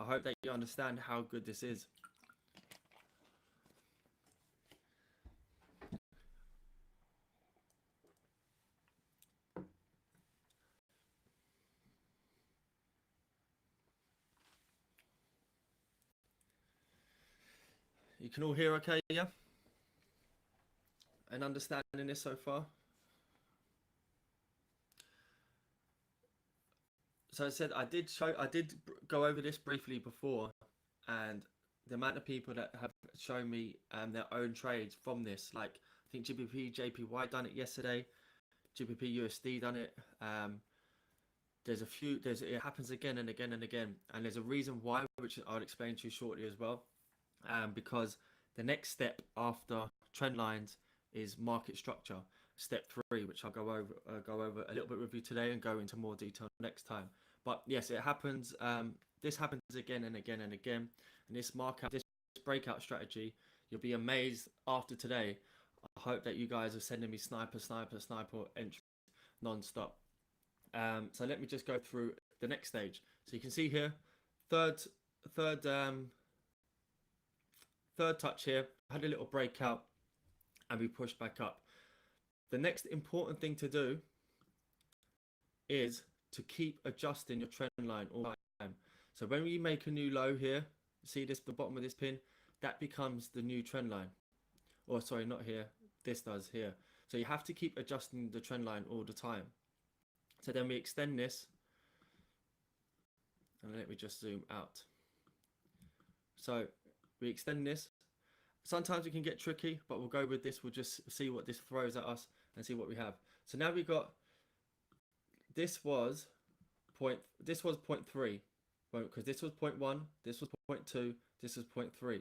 I hope that you understand how good this is. You can all hear okay, yeah? And understanding this so far? So I said I did go over this briefly before, and the amount of people that have shown me their own trades from this, like I think GBP JPY done it yesterday, GBP USD done it. There's a few. It happens again and again and again, and there's a reason why, which I'll explain to you shortly as well. Because the next step after trend lines is market structure, step 3, which I'll go over a little bit with you today and go into more detail next time. But yes, it happens. This happens again and again and again. And this breakout strategy, you'll be amazed after today. I hope that you guys are sending me sniper entries non-stop. So let me just go through the next stage. So you can see here, third touch here, had a little breakout and we pushed back up. The next important thing to do is to keep adjusting your trend line all the time. So when we make a new low here, see this, the bottom of this pin, that becomes the new trend line. Or sorry, not here, this does here. So you have to keep adjusting the trend line all the time. So then we extend this, and let me just zoom out. So we extend this. Sometimes it can get tricky, but we'll go with this. We'll just see what this throws at us and see what we have. So now we got, this was point 0.3, because this was 0.1, this was 0.2, this was 0.3.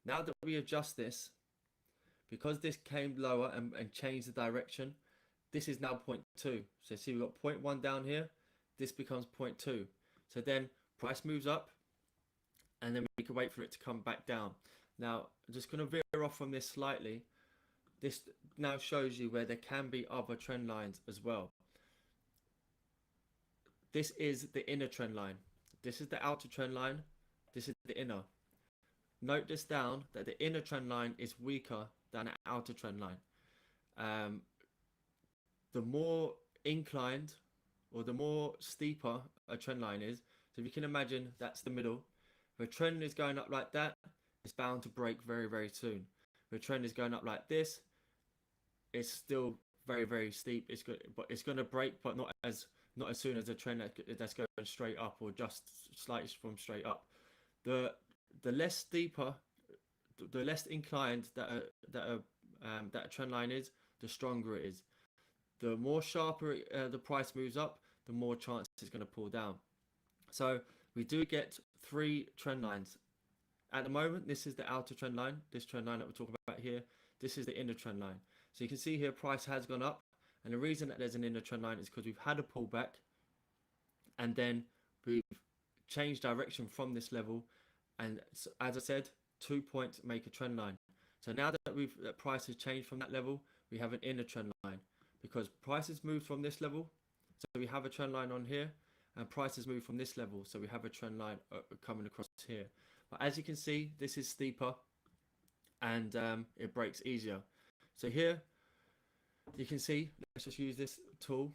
Now that we adjust this, because this came lower and changed the direction, this is now 0.2. So see, we've got 0.1 down here, this becomes 0.2. So then price moves up, and then we can wait for it to come back down. Now, I'm just going to veer off from this slightly. This now shows you where there can be other trend lines as well. This is the inner trend line. This is the outer trend line. This is the inner. Note this down, that the inner trend line is weaker than the outer trend line. The more inclined, or the more steeper a trend line is, so if you can imagine that's the middle. If a trend is going up like that, it's bound to break very, very soon. If a trend is going up like this, it's still very, very steep. It's good, but it's going to break, but not as soon as a trend that's going straight up, or just slightly from straight up. The less steeper, the less inclined that a trend line is, the stronger it is. The more sharper the price moves up, the more chance it's going to pull down. So we do get 3 trend lines. At the moment, this is the outer trend line, this trend line that we're talking about here. This is the inner trend line. So you can see here, price has gone up. And the reason that there's an inner trend line is because we've had a pullback, and then we've changed direction from this level. And as I said, 2 points make a trend line. So now that price has changed from that level, we have an inner trend line, because price has moved from this level. So we have a trend line on here, and price has moved from this level. So we have a trend line coming across here. But as you can see, this is steeper, and it breaks easier. So here you can see, let's just use this tool.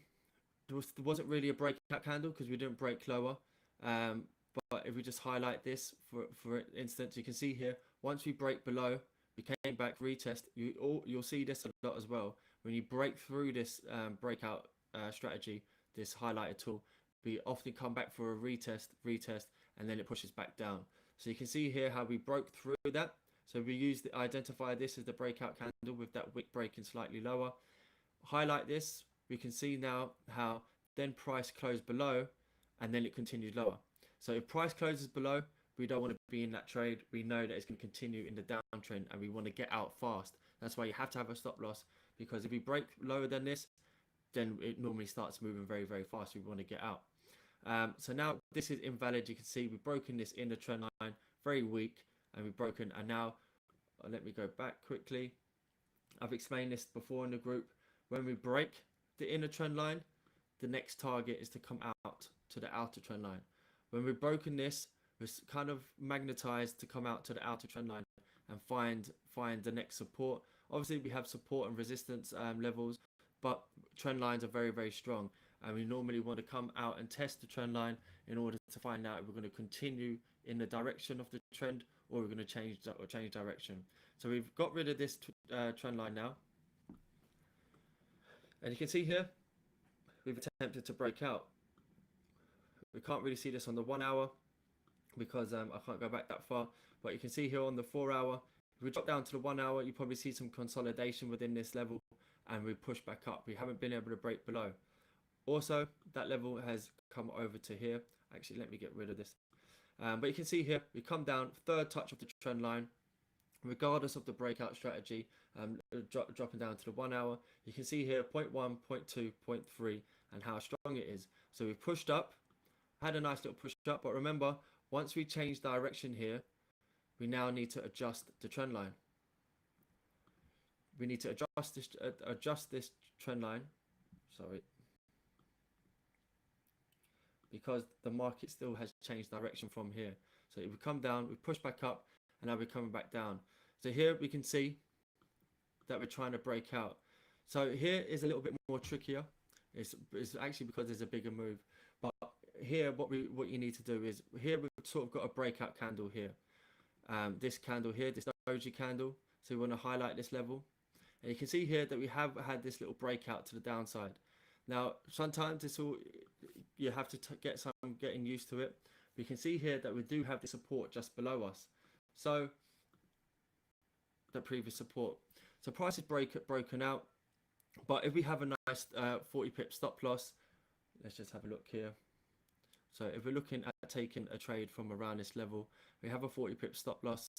There wasn't really a breakout candle because we didn't break lower. But if we just highlight this for instance, you can see here, once we break below, we came back, retest. You'll see this a lot as well. When you break through this breakout strategy, this highlighted tool, we often come back for a retest, and then it pushes back down. So you can see here how we broke through that. So we identify this as the breakout candle with that wick breaking slightly lower. Highlight this, we can see now how then price closed below, and then it continued lower. So if price closes below, we don't want to be in that trade. We know that it's going to continue in the downtrend, and we want to get out fast. That's why you have to have a stop loss, because if we break lower than this, then it normally starts moving very, very fast. We want to get out. So now this is invalid. You can see we've broken this inner trend line, very weak, and we've broken. And now let me go back quickly. I've explained this before in the group. When we break the inner trend line, the next target is to come out to the outer trend line. When we've broken this, we're kind of magnetized to come out to the outer trend line and find the next support. Obviously, we have support and resistance levels, but trend lines are very, very strong. And we normally want to come out and test the trend line in order to find out if we're going to continue in the direction of the trend, or we're going to change direction. So we've got rid of this trend line now. And you can see here, we've attempted to break out. We can't really see this on the 1 hour because I can't go back that far. But you can see here on the 4 hour, if we drop down to the 1 hour, you probably see some consolidation within this level, and we push back up. We haven't been able to break below. Also, that level has come over to here. Actually, let me get rid of this. But you can see here, we come down, third touch of the trend line, regardless of the breakout strategy, dropping down to the 1 hour. You can see here 0.1, 0.2, 0.3, and how strong it is. So we've pushed up, had a nice little push up, but remember, once we change direction here, we now need to adjust the trend line. We need to adjust this trend line, sorry, because the market still has changed direction from here. So if we come down, we push back up, and now we're coming back down. So here we can see that we're trying to break out. So here is a little bit more trickier. It's actually because there's a bigger move. But here, what you need to do is, here we've sort of got a breakout candle here. This candle here, this doji candle. So we want to highlight this level. And you can see here that we have had this little breakout to the downside. Now, sometimes it's all, you have to get some getting used to it. We can see here that we do have the support just below us. So the previous support. So price is broken out. But if we have a nice 40 pip stop loss, let's just have a look here. So if we're looking at taking a trade from around this level, we have a 40 pip stop loss.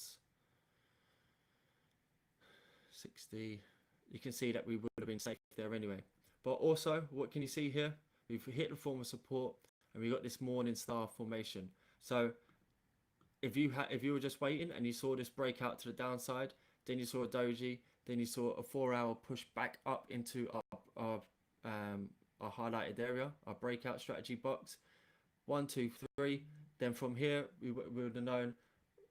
60. You can see that we would have been safe there anyway. But also, what can you see here? We've hit the form of support and we got this morning star formation. So if you were just waiting and you saw this breakout to the downside, then you saw a doji, then you saw a 4-hour push back up into our highlighted area, our breakout strategy box. 1, 2, 3. Then from here we would have known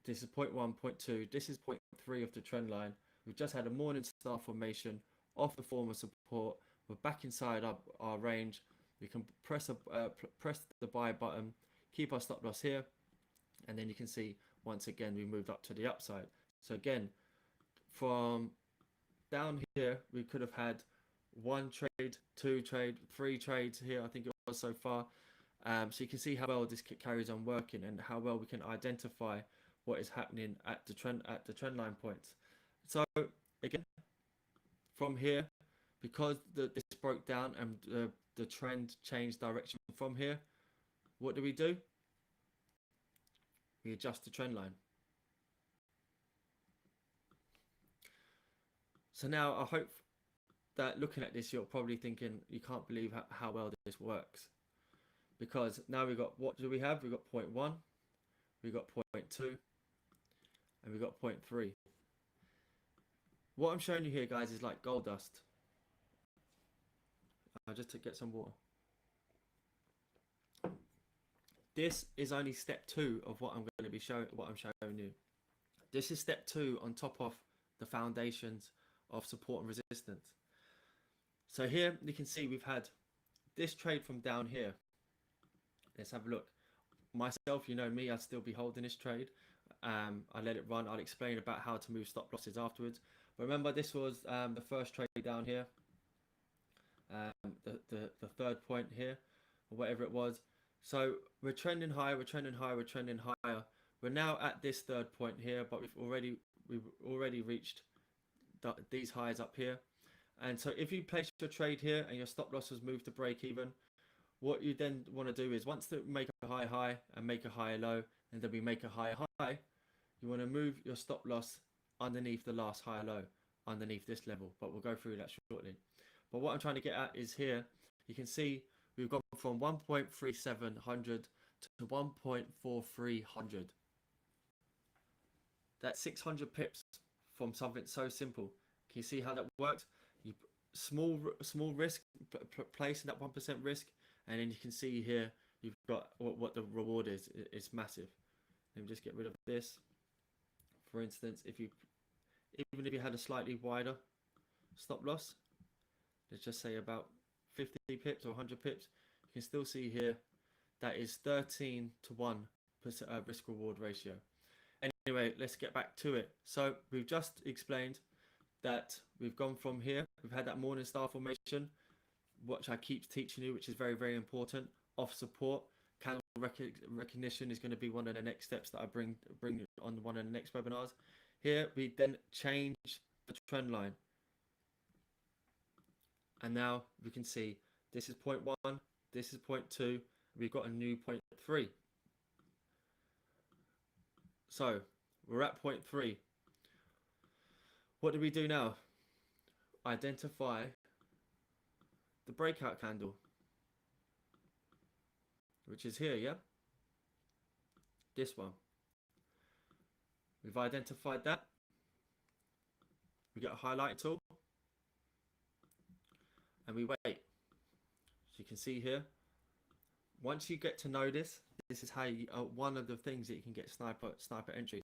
this is 0.1, 0.2. This is 0.3 of the trend line. We've just had a morning star formation off the form of support. We're back inside our range. We can press the buy button, keep our stop loss here, and then you can see once again we moved up to the upside. So again, from down here we could have had 1 trade, 2 trade, 3 trades here, I think it was so far. So you can see how well this carries on working and how well we can identify what is happening at the trend line points. So again, from here, because this broke down and the trend changed direction from here, what do? We adjust the trend line. So now I hope that looking at this, you're probably thinking you can't believe how well this works. Because now we've got, what do we have? We've got 0.1, we've got 0.2, and we've got 0.3. What I'm showing you here, guys, is like gold dust. Just to get some water. This is only step 2 of what I'm going to be showing. What I'm showing you. This is step 2 on top of the foundations of support and resistance. So here you can see we've had this trade from down here. Let's have a look. Myself, you know me, I'd still be holding this trade. I let it run. I'll explain about how to move stop losses afterwards. But remember, this was the first trade down here. The third point here, or whatever it was. So we're trending higher, we're trending higher, we're trending higher. We're now at this third point here, but we've already reached these highs up here. And so if you place your trade here and your stop loss has moved to break even, what you then want to do is, once to make a high high and make a higher low, and then we make a higher high, you want to move your stop loss underneath the last higher low, underneath this level. But we'll go through that shortly. But what I'm trying to get at is here, you can see we've gone from 1.3700 to 1.4300. That's 600 pips from something so simple. Can you see how that worked? You small risk, placing that 1% risk, and then you can see here you've got what the reward is. It's massive. Let me just get rid of this. For instance, even if you had a slightly wider stop loss, let's just say about 50 pips or 100 pips, you can still see here that is 13 to 1 risk reward ratio. Anyway, let's get back to it. So we've just explained that we've gone from here, we've had that morning star formation, which I keep teaching you, which is very, very important. Off support, candle recognition is going to be one of the next steps that I bring on one of the next webinars. Here we then change the trend line. And now we can see this is 0.1, this is 0.2, we've got a new 0.3. So we're at 0.3. What do we do now? Identify the breakout candle, which is here, yeah? This one. We've identified that. We get a highlight tool. And we wait. So you can see here, once you get to know this is how you, one of the things that you can get sniper entries.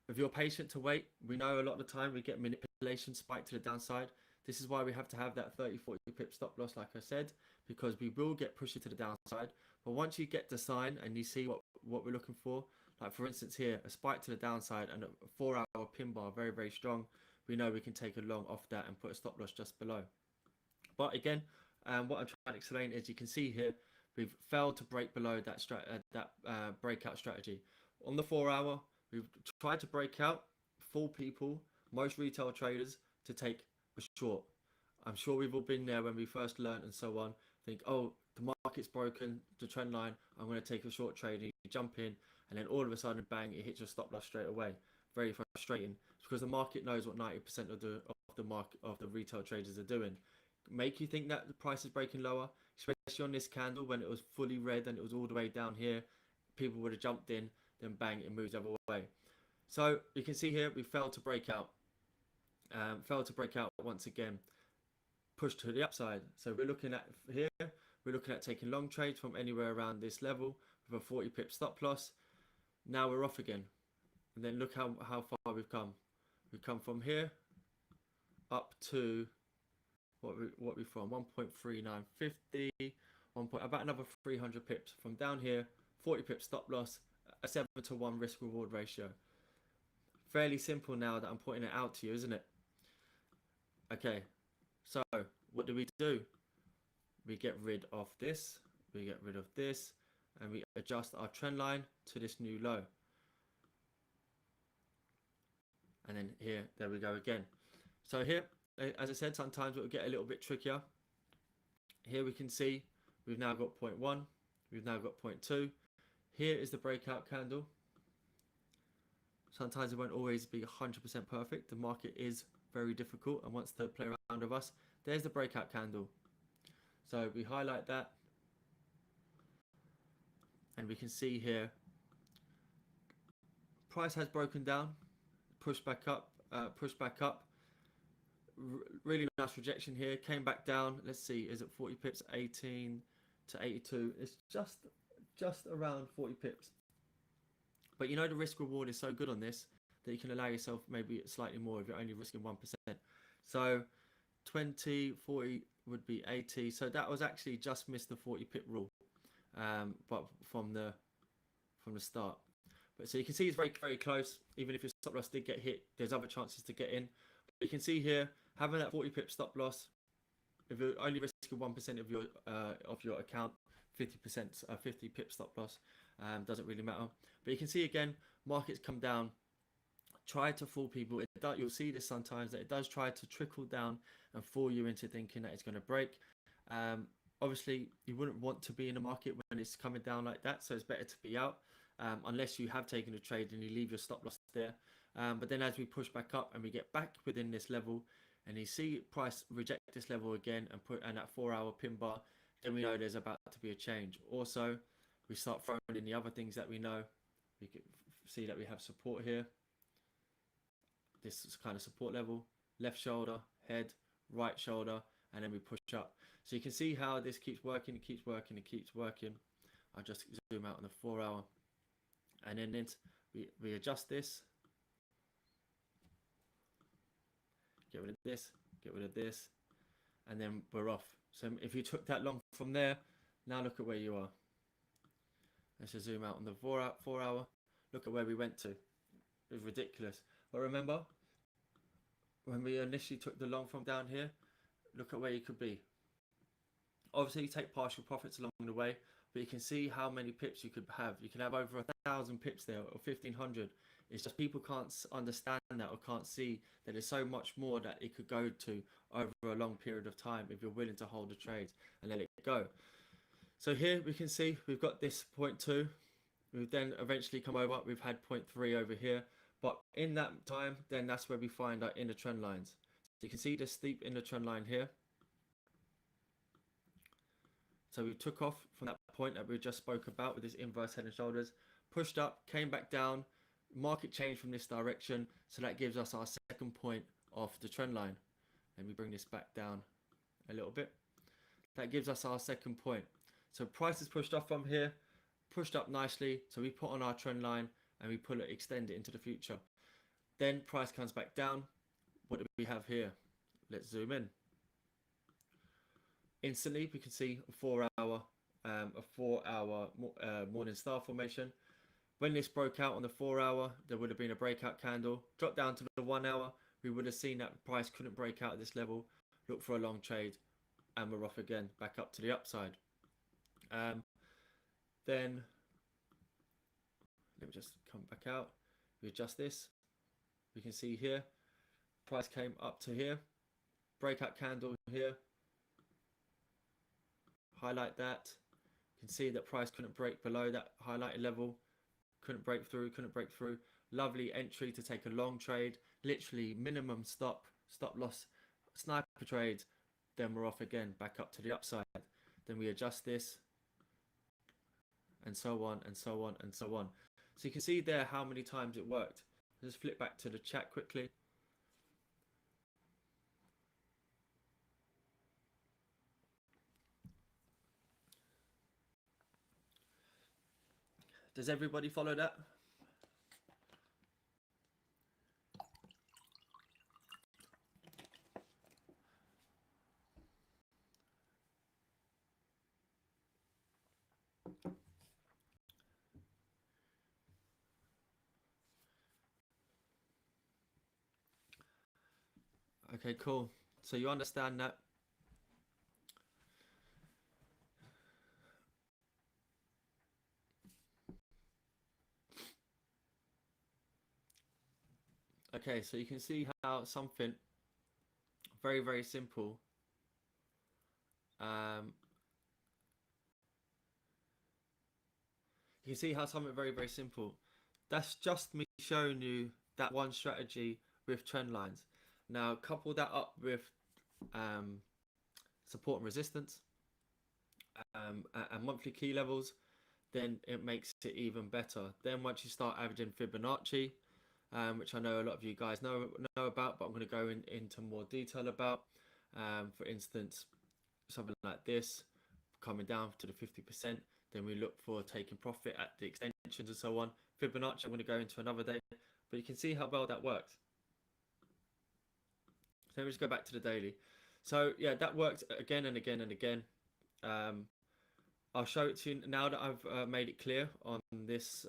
If you're patient to wait, we know a lot of the time we get manipulation spike to the downside. This is why we have to have that 30-40 pip stop loss, like I said, because we will get pushed to the downside. But once you get the sign and you see what we're looking for, like for instance here, a spike to the downside and a 4-hour pin bar, very, very strong, we know we can take a long off that and put a stop loss just below. But again, what I'm trying to explain is you can see here we've failed to break below that breakout strategy. On the 4 hour, we've tried to break out, fool people, most retail traders, to take a short. I'm sure we've all been there when we first learned and so on. Think, oh, the market's broken, the trend line, I'm going to take a short trade. And you jump in, and then all of a sudden, bang, it hits your stop loss straight away. Very frustrating. It's because the market knows what 90% of the retail traders are doing. Make you think that the price is breaking lower, especially on this candle when it was fully red and it was all the way down here. People would have jumped in, then bang, it moves the other way. So you can see here we failed to break out. Failed to break out once again. Pushed to the upside. So we're looking at here, we're looking at taking long trades from anywhere around this level with a 40 pip stop loss. Now we're off again. And then look how far we've come. We've come from here up to what we from 1.3950, about another 300 pips from down here. 40 pips stop loss, a 7-to-1 risk reward ratio. Fairly simple now that I'm pointing it out to you, isn't it? Okay, so what do? We get rid of this, we get rid of this, and we adjust our trend line to this new low. And then here, there we go again. So here, as I said, sometimes it will get a little bit trickier. Here we can see we've now got 0.1, we've now got 0.2. Here is the breakout candle. Sometimes it won't always be 100% perfect. The market is very difficult and wants to play around with us. There's the breakout candle. So we highlight that, and we can see here price has broken down, pushed back up, really nice rejection here, came back down. Let's see, is it 40 pips? 18 to 82. It's just around 40 pips. But you know, the risk reward is so good on this that you can allow yourself maybe slightly more if you're only risking 1%. So 20, 40 would be 80. So that was actually just missed the 40 pip rule, but from the start. But so you can see it's very, very close. Even if your stop loss did get hit, there's other chances to get in. But you can see here, having that 40 pip stop loss, if you're only risking 1% of your account, 50%, 50 pip stop loss, doesn't really matter. But you can see again, markets come down, try to fool people. You'll see this sometimes, that it does try to trickle down and fool you into thinking that it's going to break. Obviously, you wouldn't want to be in the market when it's coming down like that, so it's better to be out, unless you have taken a trade and you leave your stop loss there. But then as we push back up and we get back within this level, and you see price reject this level again and that 4-hour pin bar, then we know there's about to be a change. Also, we start throwing in the other things that we know. We can see that we have support here. This is kind of support level, left shoulder, head, right shoulder, and then we push up. So you can see how this keeps working, it keeps working, it keeps working. I'll just zoom out on the 4-hour. And then we adjust this. Get rid of this, get rid of this, and then we're off. So if you took that long from there, now look at where you are. Let's just zoom out on the 4-hour. Look at where we went to. It was ridiculous. But remember, when we initially took the long from down here, look at where you could be. Obviously, you take partial profits along the way, but you can see how many pips you could have. You can have over 1,000 pips there, or 1,500. It's just people can't understand that, or can't see that there's so much more that it could go to over a long period of time if you're willing to hold the trades and let it go. So here we can see we've got this 0.2. We've then eventually come over. We've had 0.3 over here. But in that time, then that's where we find our inner trend lines. So you can see the steep inner trend line here. So we took off from that point that we just spoke about with this inverse head and shoulders, pushed up, came back down, market changed from this direction. So that gives us our second point of the trend line. Let me bring this back down a little bit. That gives us our second point. So price is pushed off from here, pushed up nicely. So we put on our trend line and we pull it, extend it into the future. Then price comes back down. What do we have here? Let's zoom in. Instantly, we can see a 4-hour morning star formation. When this broke out on the 4-hour, there would have been a breakout candle. Dropped down to the 1-hour. we would have seen that price couldn't break out at this level, look for a long trade, and we're off again, back up to the upside. Then let me just come back out. We adjust this. We can see here, price came up to here, breakout candle here. Highlight that. You can see that price couldn't break below that highlighted level. Couldn't break through. Lovely entry to take a long trade. Literally minimum stop loss, sniper trade. Then we're off again, back up to the upside. Then we adjust this, and so on and so on and so on. So you can see there how many times it worked. Let's flip back to the chat quickly. Does everybody follow that? Okay, cool. So you understand that. Okay, so you can see how something very, very simple you can see how something very, very simple. That's just me showing you that one strategy with trend lines. Now couple that up with support and resistance and monthly key levels, then it makes it even better. Then once you start averaging Fibonacci, which I know a lot of you guys know about, but I'm going to go into more detail about. For instance, something like this coming down to the 50%, then we look for taking profit at the extensions and so on. Fibonacci I'm going to go into another day, but you can see how well that works. So let me just go back to the daily. So yeah, that worked again and again and again. I'll show it to you now that I've made it clear on this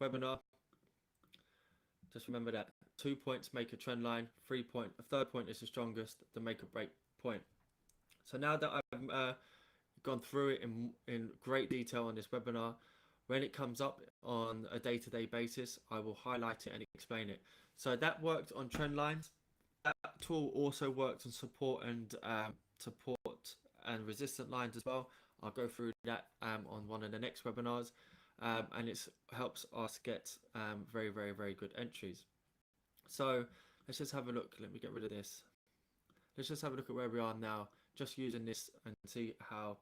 webinar. Just remember that 2 points make a trend line, a third point is the strongest, the make or break point. So now that I've gone through it in great detail on this webinar, when it comes up on a day-to-day basis, I will highlight it and explain it. So that worked on trend lines. That tool also worked on support and resistant lines as well. I'll go through that on one of the next webinars, and it helps us get very, very, very good entries. So let's just have a look. Let me get rid of this. Let's just have a look at where we are now, just using this and see how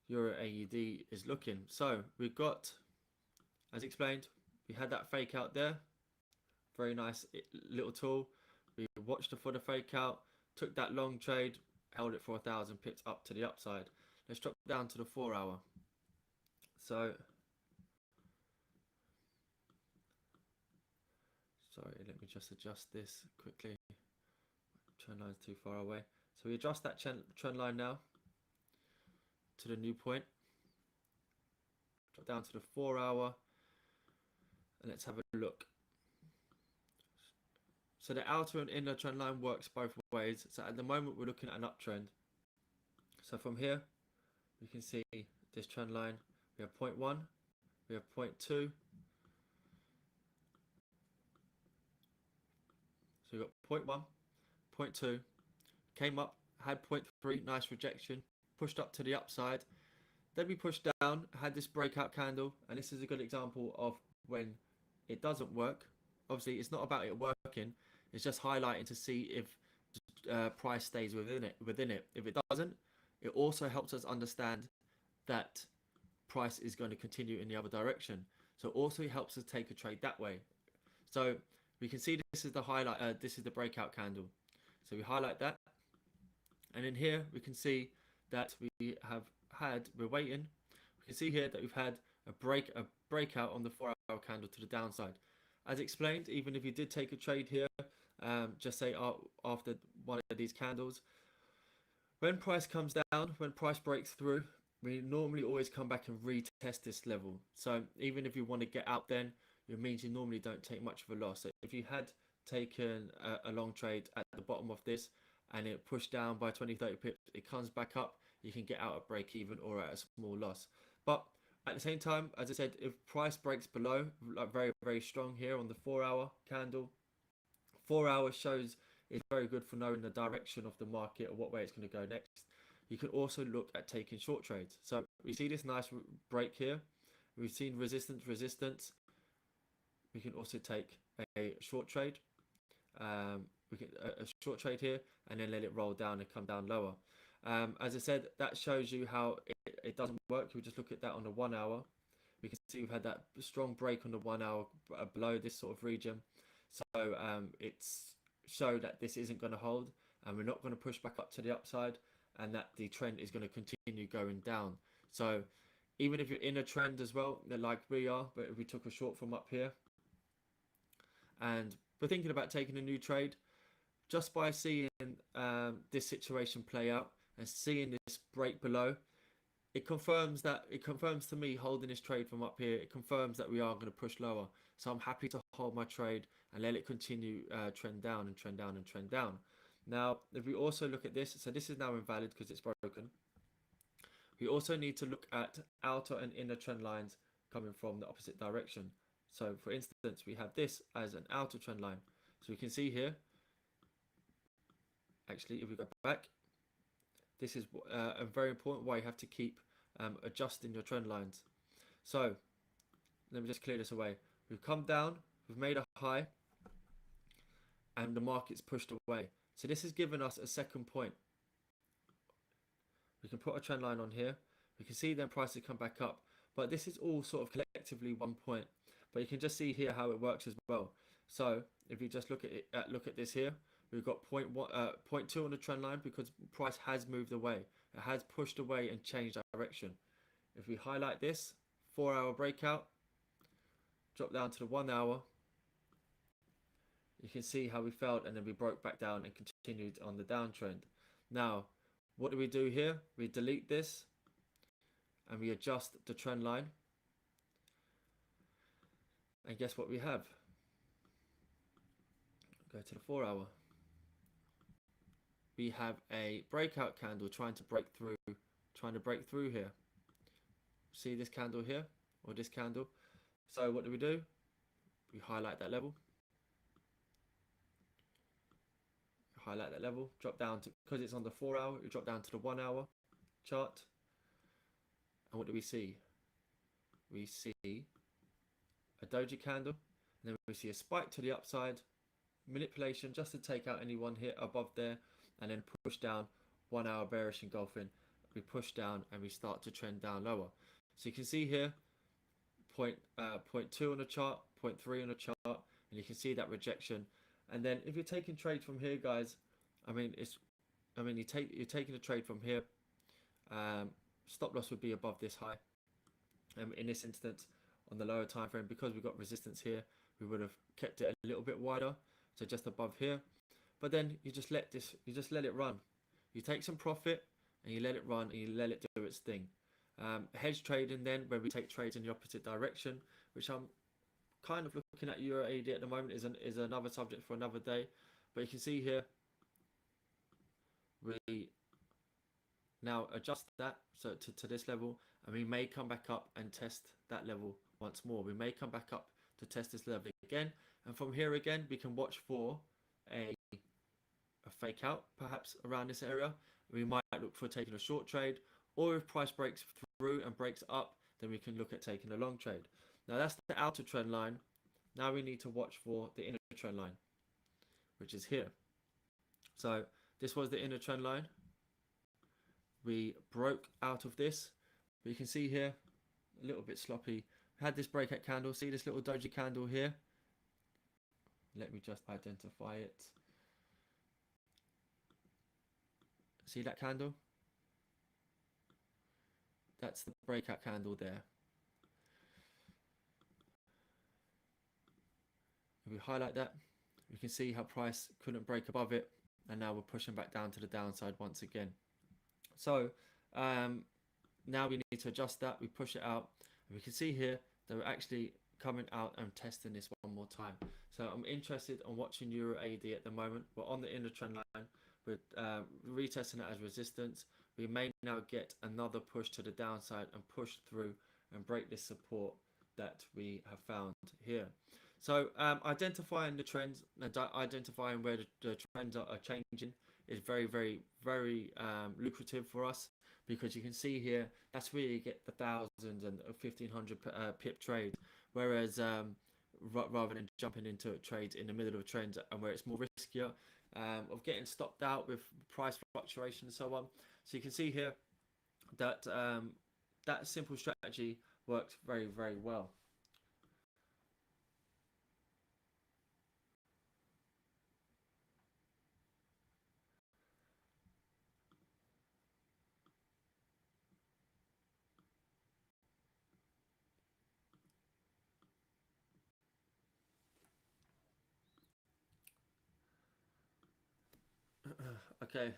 Euro AUD is looking. So we've got, as explained, we had that fake out there. Very nice little tool. We watched for the fake out, took that long trade, held it for 1,000 pips up to the upside. Let's drop down to the 4 hour. So, sorry, let me just adjust this quickly. Trend line's too far away. So we adjust that trend line now to the new point. Drop down to the 4 hour, and let's have a look. So the outer and inner trend line works both ways. So at the moment we're looking at an uptrend. So from here you can see this trend line. We have 0.1, we have 0.2. So we've got 0.1, 0.2, came up, had 0.3, nice rejection, pushed up to the upside. Then we pushed down, had this breakout candle, and this is a good example of when it doesn't work. Obviously it's not about it working, it's just highlighting to see if price stays within it. If it doesn't, it also helps us understand that price is going to continue in the other direction. So also it helps us take a trade that way. So we can see this is the highlight, this is the breakout candle. So we highlight that, and in here we can see that we're waiting. We can see here that we've had a breakout on the 4 hour candle to the downside. As explained, even if you did take a trade here, just say after one of these candles, when price comes down, when price breaks through, we normally always come back and retest this level. So even if you want to get out, then it means you normally don't take much of a loss. So if you had taken a long trade at the bottom of this and it pushed down by 20-30 pips, it comes back up, you can get out at break even or at a small loss. But at the same time, as I said, if price breaks below, like very, very strong here on the 4 hour candle, 4 hours shows it's very good for knowing the direction of the market or what way it's going to go next. You can also look at taking short trades. So we see this nice break here. We've seen resistance. We can also take a short trade. We can a short trade here and then let it roll down and come down lower. As I said, that shows you how it doesn't work. We just look at that on the 1 hour. We can see we've had that strong break on the 1 hour below this sort of region. So it's showed that this isn't going to hold and we're not going to push back up to the upside and that the trend is going to continue going down. So even if you're in a trend as well, like we are, but if we took a short from up here and we're thinking about taking a new trade, just by seeing this situation play out and seeing this break below, it confirms to me holding this trade from up here, it confirms that we are going to push lower. So I'm happy to hold my trade and let it continue trend down and trend down and trend down. Now, if we also look at this, so this is now invalid because it's broken. We also need to look at outer and inner trend lines coming from the opposite direction. So for instance, we have this as an outer trend line. So we can see here, actually, if we go back, this is a very important why you have to keep adjusting your trend lines. So let me just clear this away. We've come down, we've made a high, and the market's pushed away. So this has given us a second point. We can put a trend line on here. We can see then prices come back up. But this is all sort of collectively one point. But you can just see here how it works as well. So if you just look at it, look at this here, we've got 0.2 on the trend line because price has moved away. It has pushed away and changed direction. If we highlight this 4 hour breakout, drop down to the 1 hour, you can see how we felt and then we broke back down and continued on the downtrend. Now, what do we do here? We delete this and we adjust the trend line. And guess what we have? Go to the 4 hour. We have a breakout candle trying to break through here. See this candle here or this candle? So what do? We highlight that level. Highlight that level, drop down to, because it's on the 4 hour, we drop down to the 1 hour chart. And what do we see? We see a doji candle, and then we see a spike to the upside, manipulation just to take out any one hit above there, and then push down, 1 hour bearish engulfing. We push down and we start to trend down lower. So you can see here, 0.2 on the chart, 0.3 on the chart, and you can see that rejection. And then if you're taking trade from here, guys, you're taking a trade from here. Stop loss would be above this high. In this instance, on the lower time frame, because we've got resistance here, we would have kept it a little bit wider, so just above here. But then you just let it run. You take some profit and you let it run and you let it do its thing. Hedge trading then, where we take trades in the opposite direction, which I'm kind of looking at Euro AD at the moment, is another subject for another day. But you can see here, we now adjust that so to this level, and we may come back up and test that level once more. We may come back up to test this level again, and from here again we can watch for a fake out perhaps around this area. We might look for taking a short trade, or if price breaks through and breaks up, then we can look at taking a long trade. Now that's the outer trend line. Now we need to watch for the inner trend line, which is here. So this was the inner trend line. We broke out of this. But you can see here, a little bit sloppy. We had this breakout candle. See this little doji candle here? Let me just identify it. See that candle? That's the breakout candle there. If we highlight that, you can see how price couldn't break above it, and now we're pushing back down to the downside once again. So now we need to adjust that. We push it out, and we can see here that we're actually coming out and testing this one more time. So I'm interested on watching Euro AD at the moment. We're on the inner trend line. We're retesting it as resistance. We may now get another push to the downside and push through and break this support that we have found here. So identifying the trends and identifying where the trends are changing is very, very, very lucrative for us, because you can see here that's where you get the 1,000 and 1,500 pip trade, whereas rather than jumping into trades in the middle of a trend and where it's more riskier of getting stopped out with price fluctuation and so on. So you can see here that that simple strategy works very, very well. Okay,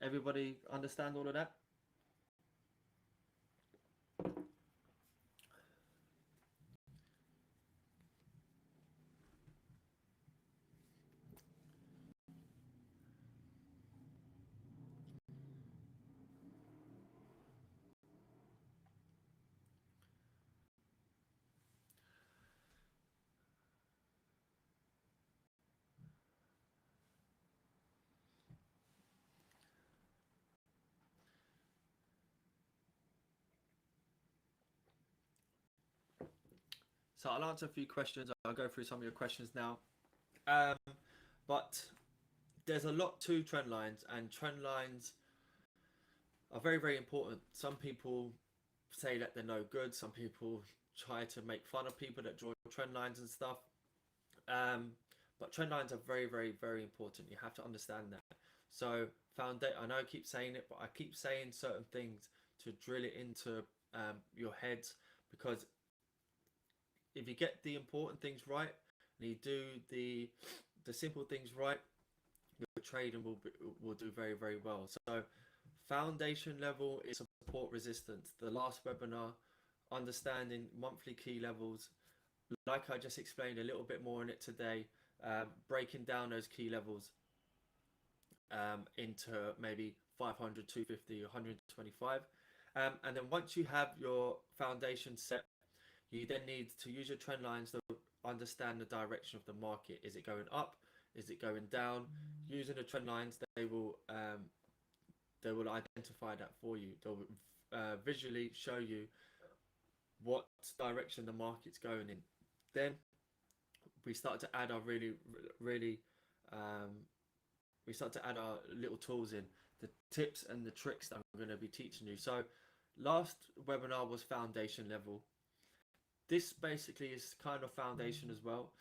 everybody understand all of that? So I'll answer a few questions. I'll go through some of your questions now. Um, but there's a lot to trend lines, and trend lines are very, very important. Some people say that they're no good. Some people try to make fun of people that draw trend lines and stuff. Um, but trend lines are very, very, very important. You have to understand that. So, I know I keep saying it, but I keep saying certain things to drill it into your heads, because if you get the important things right and you do the simple things right, your trading will do very, very well. So foundation level is support resistance. The last webinar, understanding monthly key levels, like I just explained a little bit more on it today, breaking down those key levels into maybe 500, 250, 125. And then once you have your foundation set, you then need to use your trend lines to understand the direction of the market. Is it going up? Is it going down? Using the trend lines, they will identify that for you. They'll visually show you what direction the market's going in. Then we start to add our really we start to add our little tools in, the tips and the tricks that I'm going to be teaching you. So last webinar was foundation level. This basically is kind of foundation as well.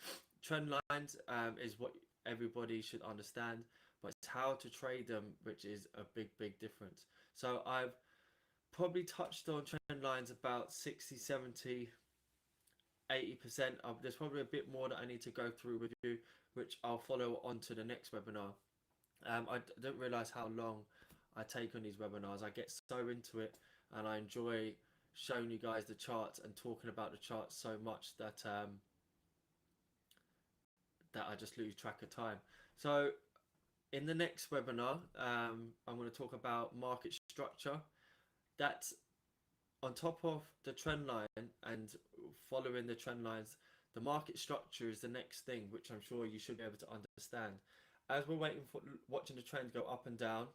Trend lines is what everybody should understand, but it's how to trade them, which is a big, big difference. So I've probably touched on trend lines about 60, 70, 80%. There's probably a bit more that I need to go through with you, which I'll follow on to the next webinar. I don't realize how long I take on these webinars. I get so into it and I enjoy showing you guys the charts and talking about the charts so much that that I just lose track of time. So in the next webinar, I'm going to talk about market structure. That's on top of the trend line and following the trend lines. The market structure is the next thing, which I'm sure you should be able to understand. As we're waiting for watching the trend go up and down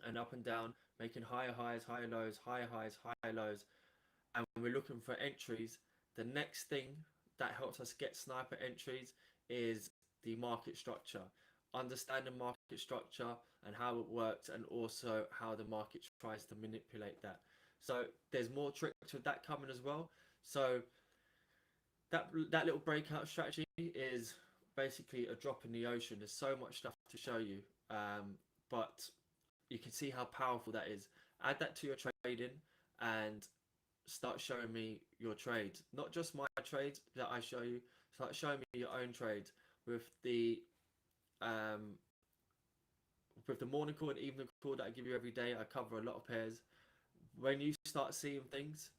and up and down, making higher highs, higher lows, higher highs, higher lows, and we're looking for entries, the next thing that helps us get sniper entries is the market structure. Understanding market structure and how it works, and also how the market tries to manipulate that. So there's more tricks with that coming as well. So that little breakout strategy is basically a drop in the ocean. There's so much stuff to show you, but you can see how powerful that is. Add that to your trading and start showing me your trades, not just my trades that I show you. Start showing me your own trades um, with the morning call and evening call that I give you every day. I cover a lot of pairs. When you start seeing things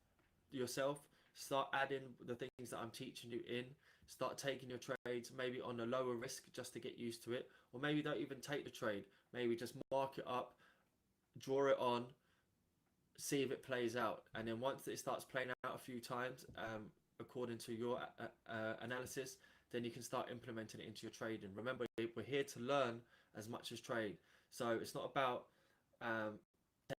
yourself, Start adding the things that I'm teaching you in. Start taking your trades maybe on a lower risk just to get used to it, or maybe don't even take the trade. Maybe just mark it up, draw it on, see if it plays out, and then once it starts playing out a few times, according to your analysis, then you can start implementing it into your trading. Remember, we're here to learn as much as trade, so it's not about um,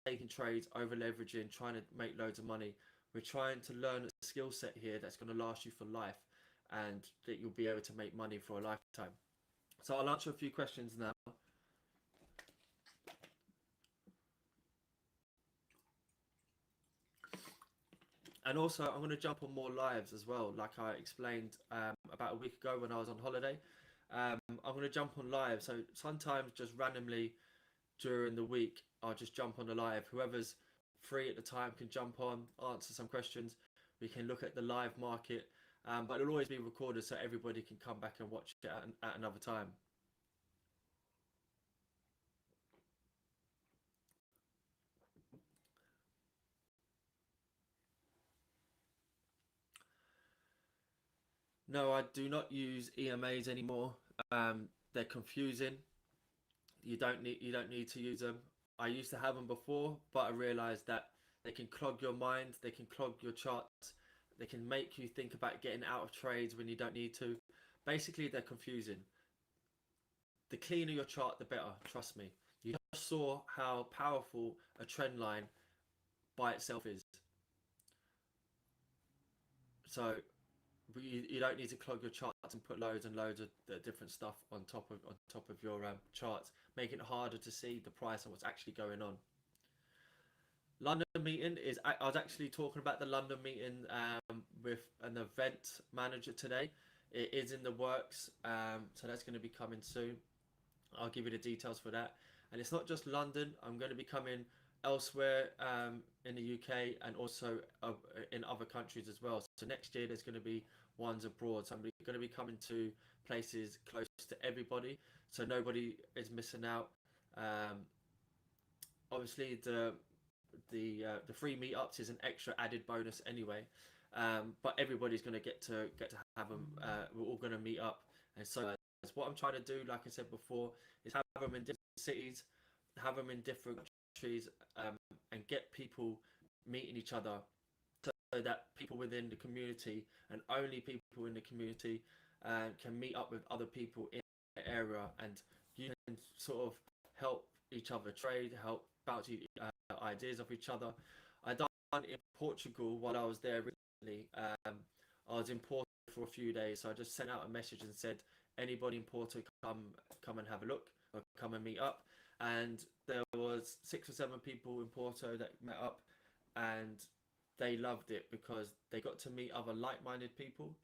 taking trades, over leveraging, trying to make loads of money. We're trying to learn a skill set here that's going to last you for life, and that you'll be able to make money for a lifetime. So I'll answer a few questions now. And also, I'm going to jump on more lives as well, like I explained about a week ago when I was on holiday. I'm going to jump on live, so sometimes just randomly during the week, I'll just jump on the live. Whoever's free at the time can jump on, answer some questions. We can look at the live market, but it'll always be recorded so everybody can come back and watch it at another time. No, I do not use EMAs anymore. They're confusing. You don't need to use them. I used to have them before, but I realized that they can clog your mind, they can clog your charts, they can make you think about getting out of trades when you don't need to. Basically, they're confusing. The cleaner your chart, the better. Trust me. You just saw how powerful a trend line by itself is. So you don't need to clog your charts and put loads and loads of different stuff on top of your charts, making it harder to see the price and what's actually going on. London meeting is. I was actually talking about the London meeting with an event manager today. It is in the works, so that's going to be coming soon. I'll give you the details for that. And it's not just London. I'm going to be coming elsewhere in the UK and also in other countries as well. So next year there's going to be ones abroad. So I'm going to be coming to places close to everybody, so nobody is missing out. Um, Obviously, the free meetups is an extra added bonus anyway. But everybody's going to get to have them. We're all going to meet up, and so what I'm trying to do, like I said before, is have them in different cities, have them in different countries, and get people meeting each other, so that people within the community and only people in the community can meet up with other people in the area, and you can sort of help each other trade, help bounce ideas off each other. I done in Portugal while I was there recently. I was in Porto for a few days, so I just sent out a message and said, anybody in Porto come and have a look, or come and meet up. And there was 6 or 7 people in Porto that met up, and they loved it because they got to meet other like-minded people.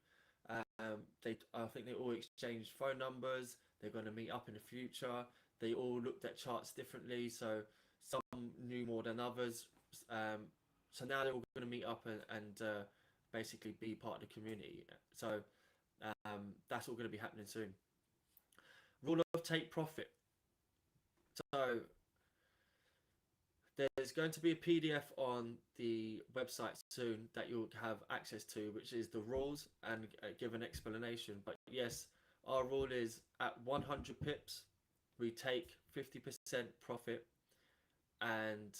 I think they all exchanged phone numbers. They're going to meet up in the future. They all looked at charts differently, so some knew more than others. So now they're all going to meet up and basically be part of the community. So that's all going to be happening soon. Rule of take profit. So there's going to be a PDF on the website soon that you'll have access to, which is the rules and give an explanation. But yes, our rule is at 100 pips, we take 50% profit, and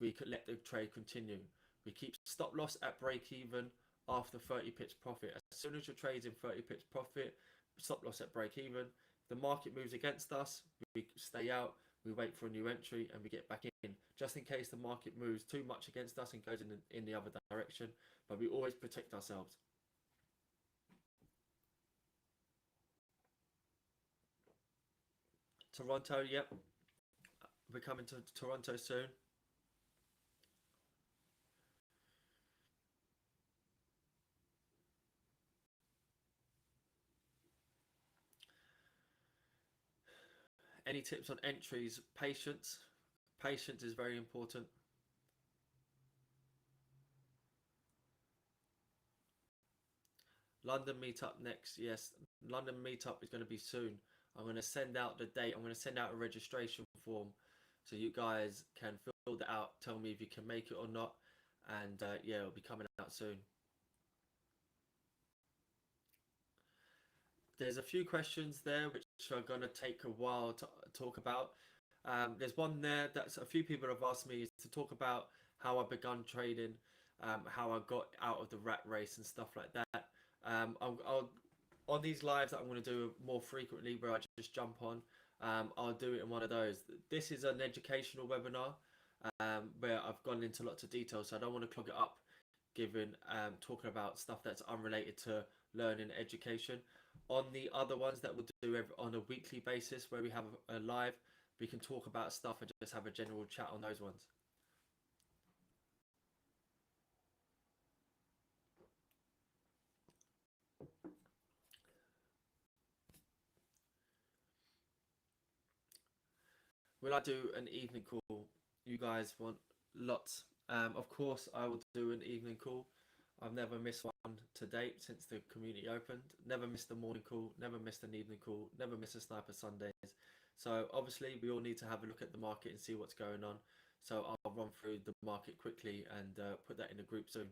we could let the trade continue. We keep stop loss at break even after 30 pips profit. As soon as your trade's in 30 pips profit, stop loss at break even. If the market moves against us, we stay out, we wait for a new entry, and we get back in, just in case the market moves too much against us and goes in the other direction. But we always protect ourselves. Toronto, yep. We're coming to Toronto soon. Any tips on entries? Patience. Patience is very important. London meetup next. Yes, London meetup is going to be soon. I'm going to send out the date. I'm going to send out a registration form, so you guys can fill that out. Tell me if you can make it or not, and yeah, it'll be coming out soon. There's a few questions there which are going to take a while to talk about. There's one there that's a few people have asked me to talk about how I begun trading, how I got out of the rat race and stuff like that. I'll on these lives that I'm going to do more frequently, where I just jump on, I'll do it in one of those. This is an educational webinar where I've gone into lots of detail, so I don't want to clog it up, given talking about stuff that's unrelated to learning and education. On the other ones that we'll do on a weekly basis, where we have a live, we can talk about stuff and just have a general chat on those ones. Will I do an evening call? You guys want lots. Of course, I will do an evening call. I've never missed one to date since the community opened. Never missed a morning call, never missed an evening call, never missed a Sniper Sundays. So obviously we all need to have a look at the market and see what's going on. So I'll run through the market quickly and put that in the group soon.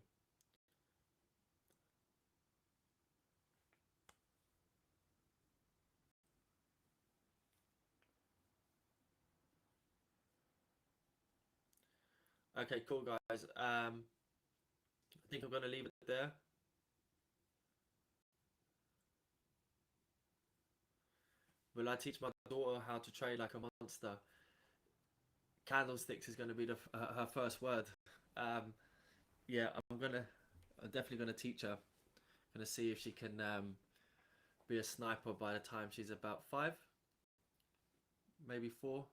Okay, cool guys. I think I'm going to leave it there. Will I teach my daughter how to trade like a monster? Candlesticks is going to be her first word. Um, yeah, I'm definitely gonna teach her. Gonna see if she can be a sniper by the time she's about 5, maybe 4.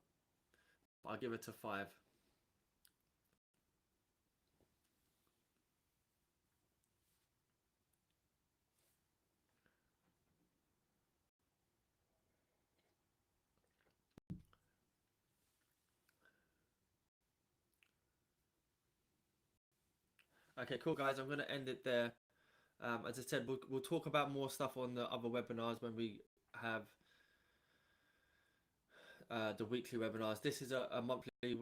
I'll give her to 5. Okay, cool guys. I'm gonna end it there. As I said, we'll talk about more stuff on the other webinars when we have the weekly webinars. This is a monthly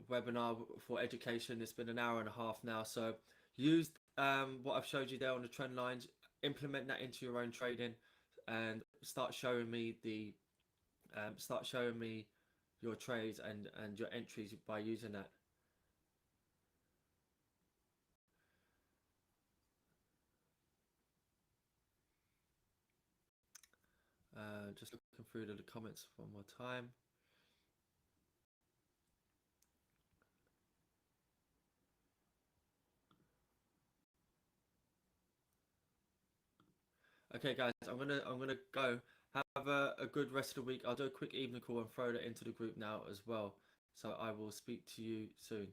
webinar for education. It's been an hour and a half now, so use what I've showed you there on the trend lines, implement that into your own trading, and start showing me your trades and your entries by using that. Just looking through the comments one more time. Okay, guys, I'm gonna go. Have a good rest of the week. I'll do a quick evening call and throw that into the group now as well. So I will speak to you soon.